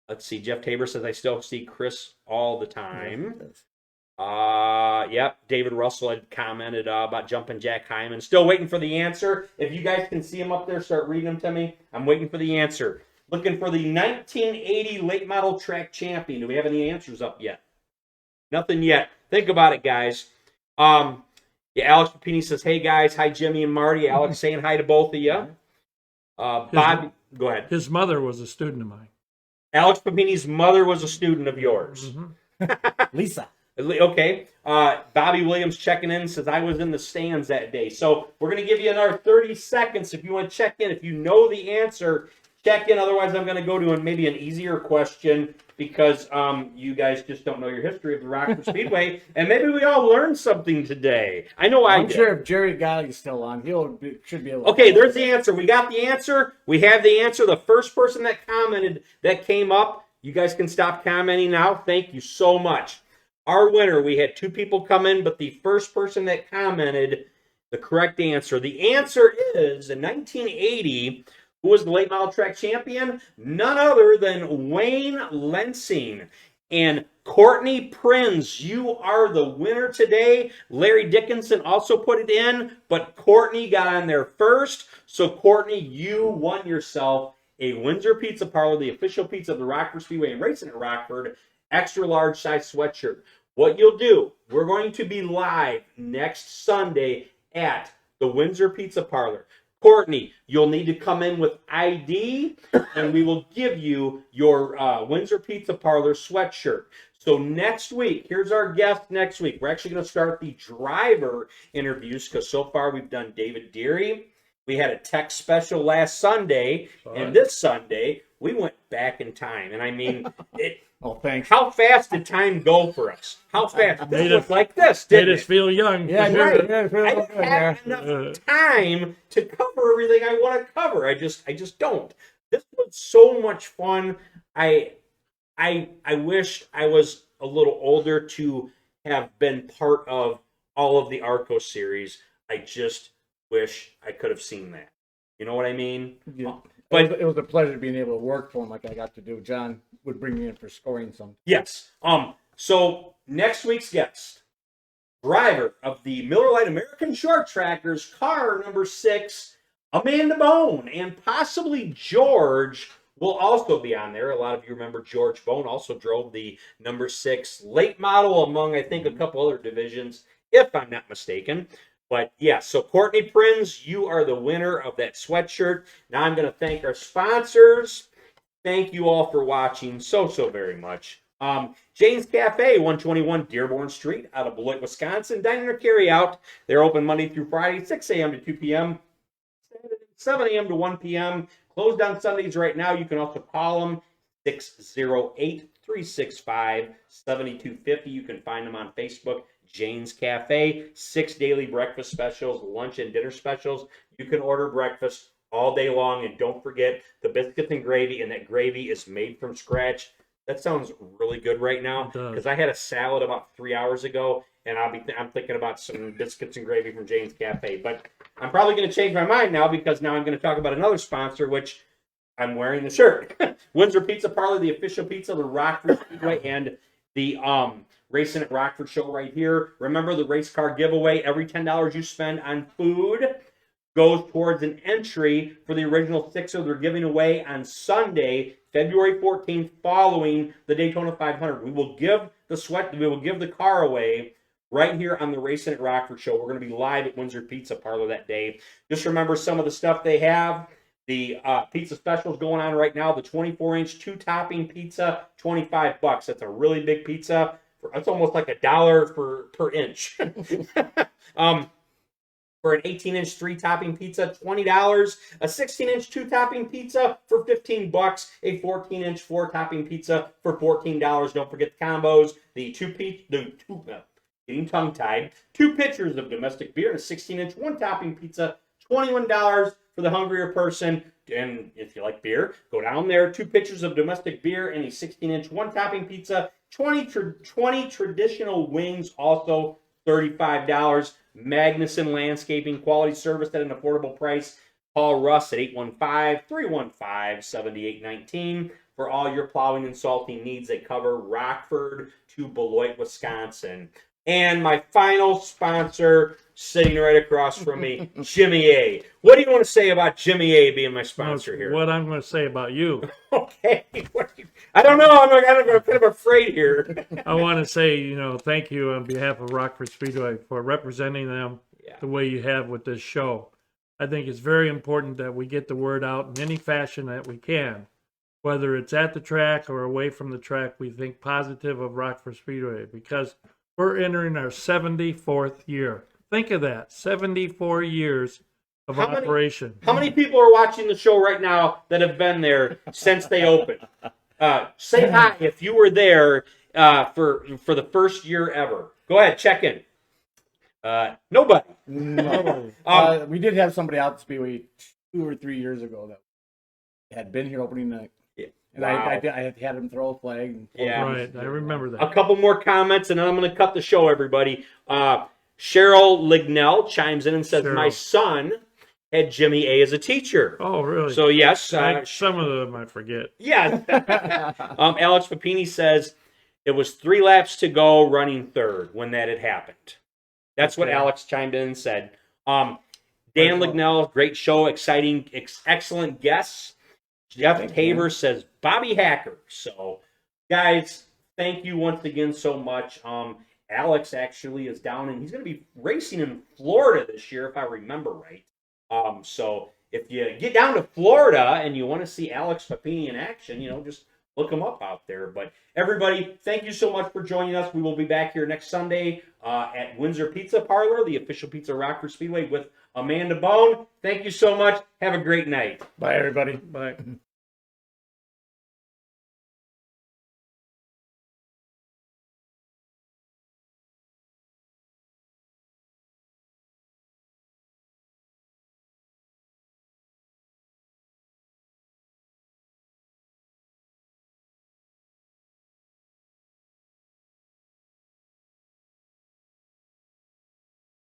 S1: Let's see. Jeff Tabor says, I still see Chris all the time. Yep. David Russell had commented about Jumpin' Jack Hyman. Still waiting for the answer. If you guys can see them up there, start reading them to me. I'm waiting for the answer. Looking for the 1980 late model track champion. Do we have any answers up yet? Nothing yet. Think about it, guys. Yeah, Alex Papini says, hey, guys. Hi, Jimmy and Marty. Alex saying hi to both of you. Bobby, go ahead.
S3: His mother was a student of mine.
S1: Alex Papini's mother was a student of yours.
S3: Mm-hmm.
S2: Lisa.
S1: Okay. Bobby Williams checking in says, I was in the stands that day. So we're going to give you another 30 seconds if you want to check in. If you know the answer, check in. Otherwise, I'm going to go to maybe an easier question because you guys just don't know your history of the Rockford Speedway. And maybe we all learned something today. I know I did.
S2: I'm sure if Jerry Gallagher's still on, should be able to.
S1: Okay, there's the answer. We got the answer. We have the answer. The first person that commented that came up, you guys can stop commenting now. Thank you so much. Our winner, we had 2 people come in, but the first person that commented the correct answer. The answer is, in 1980, who was the late model track champion? None other than Wayne Lensing. And Courtney Prinz, you are the winner today. Larry Dickinson also put it in, but Courtney got on there first. So, Courtney, you won yourself a Windsor Pizza Parlor, the official pizza of the Rockford Speedway and Racin at Rockford, extra large size sweatshirt. What you'll do, we're going to be live next Sunday at the Windsor Pizza Parlor. Courtney, you'll need to come in with ID, and we will give you your Windsor Pizza Parlor sweatshirt. So next week, here's our guest next week. We're actually going to start the driver interviews because so far we've done David Deary. We had a tech special last Sunday, and this Sunday we went back in time. And I mean,
S2: Oh, thanks.
S1: how fast did time go for us? How fast? This was like this, didn't
S3: Made
S1: it?
S3: us feel young.
S2: Yeah,
S1: Right.
S2: yeah,
S1: I don't have enough time to cover everything I want to cover. I just don't. This was so much fun. I wish I was a little older to have been part of all of the Arco series. I just wish I could have seen that. You know what I mean?
S2: Yeah.
S1: But
S2: It was a pleasure being able to work for him like I got to do. John would bring me in for scoring some.
S1: yes. So next week's guest, driver of the Miller Lite American Short Trackers, car number 6, Amanda Bone, and possibly George will also be on there. A lot of you remember George Bone also drove the number 6 late model among, I think, a couple other divisions, if I'm not mistaken. But yeah, so Courtney Prinz, you are the winner of that sweatshirt. Now I'm going to thank our sponsors. Thank you all for watching so very much. Jane's Cafe, 121 Dearborn Street, out of Beloit, Wisconsin. Diner carry out. They're open Monday through Friday, 6 a.m. to 2 p.m., 7 a.m. to 1 p.m. Closed on Sundays right now. You can also call them 608-365-7250. You can find them on Facebook, Jane's Cafe. 6 daily breakfast specials, lunch and dinner specials. You can order breakfast all day long, and don't forget the biscuits and gravy, and that gravy is made from scratch. That sounds really good right now, because I had a salad about 3 hours ago, and I'm thinking about some biscuits and gravy from Jane's Cafe. But I'm probably going to change my mind now, because now I'm going to talk about another sponsor, which I'm wearing the shirt. Windsor Pizza Parlor, the official pizza of the Rockford Speedway, and the Racin At Rockford show right here. Remember the race car giveaway. Every $10 you spend on food goes towards an entry for the original sixer they're giving away on Sunday, February 14th, following the Daytona 500. We will give the car away right here on the Racin At Rockford show. We're going to be live at Windsor Pizza Parlor that day. Just remember some of the stuff they have. The pizza specials going on right now. The 24-inch 2-topping pizza, $25. That's a really big pizza. That's almost like $1 per inch. For an 18-inch 3-topping pizza, $20. A 16-inch 2-topping pizza for $15. A 14-inch 4-topping pizza for $14. Don't forget the combos. Getting tongue-tied. 2 pitchers of domestic beer and a 16-inch 1-topping pizza, $21 for the hungrier person. And if you like beer, go down there. 2 pitchers of domestic beer and a 16-inch 1-topping pizza, 20 traditional wings, also $35. Magnuson Landscaping, quality service at an affordable price. Call Russ at 815-315-7819 for all your plowing and salting needs. They cover Rockford to Beloit, Wisconsin. And my final sponsor, sitting right across from me, Jimmy A. What do you want to say about Jimmy A being my sponsor here?
S3: What I'm going to say about you.
S1: Okay. I don't know. I'm kind of afraid here.
S3: I want to say, thank you on behalf of Rockford Speedway for representing them the way you have with this show. I think it's very important that we get the word out in any fashion that we can. Whether it's at the track or away from the track, we think positive of Rockford Speedway, because we're entering our 74th year. Think of that, 74 years of operation.
S1: How many people are watching the show right now that have been there since they opened? Say hi if you were there for the first year ever. Go ahead, check in. Nobody.
S2: No. We did have somebody out at Speedway 2 or 3 years ago that had been here opening night. And I had him throw a flag.
S3: Right, I remember that.
S1: A couple more comments, and then I'm going to cut the show, everybody. Cheryl Lignell chimes in and says, my son had Jimmy A as a teacher.
S3: Oh, really?
S1: So, yes.
S3: Some of them I forget.
S1: Yes. Alex Papini says, it was 3 laps to go running third when that had happened. That's what Alex chimed in and said. Dan Lignell, great show, exciting, excellent guests. Jeff Tabor says, Bobby Hacker. So, guys, thank you once again so much. Alex actually is down, and he's going to be racing in Florida this year, if I remember right. So, if you get down to Florida and you want to see Alex Papini in action, just look him up out there. But everybody, thank you so much for joining us. We will be back here next Sunday at Windsor Pizza Parlor, the official pizza of Rockford Speedway, with Amanda Bone. Thank you so much. Have a great night.
S2: Bye, everybody.
S3: Bye.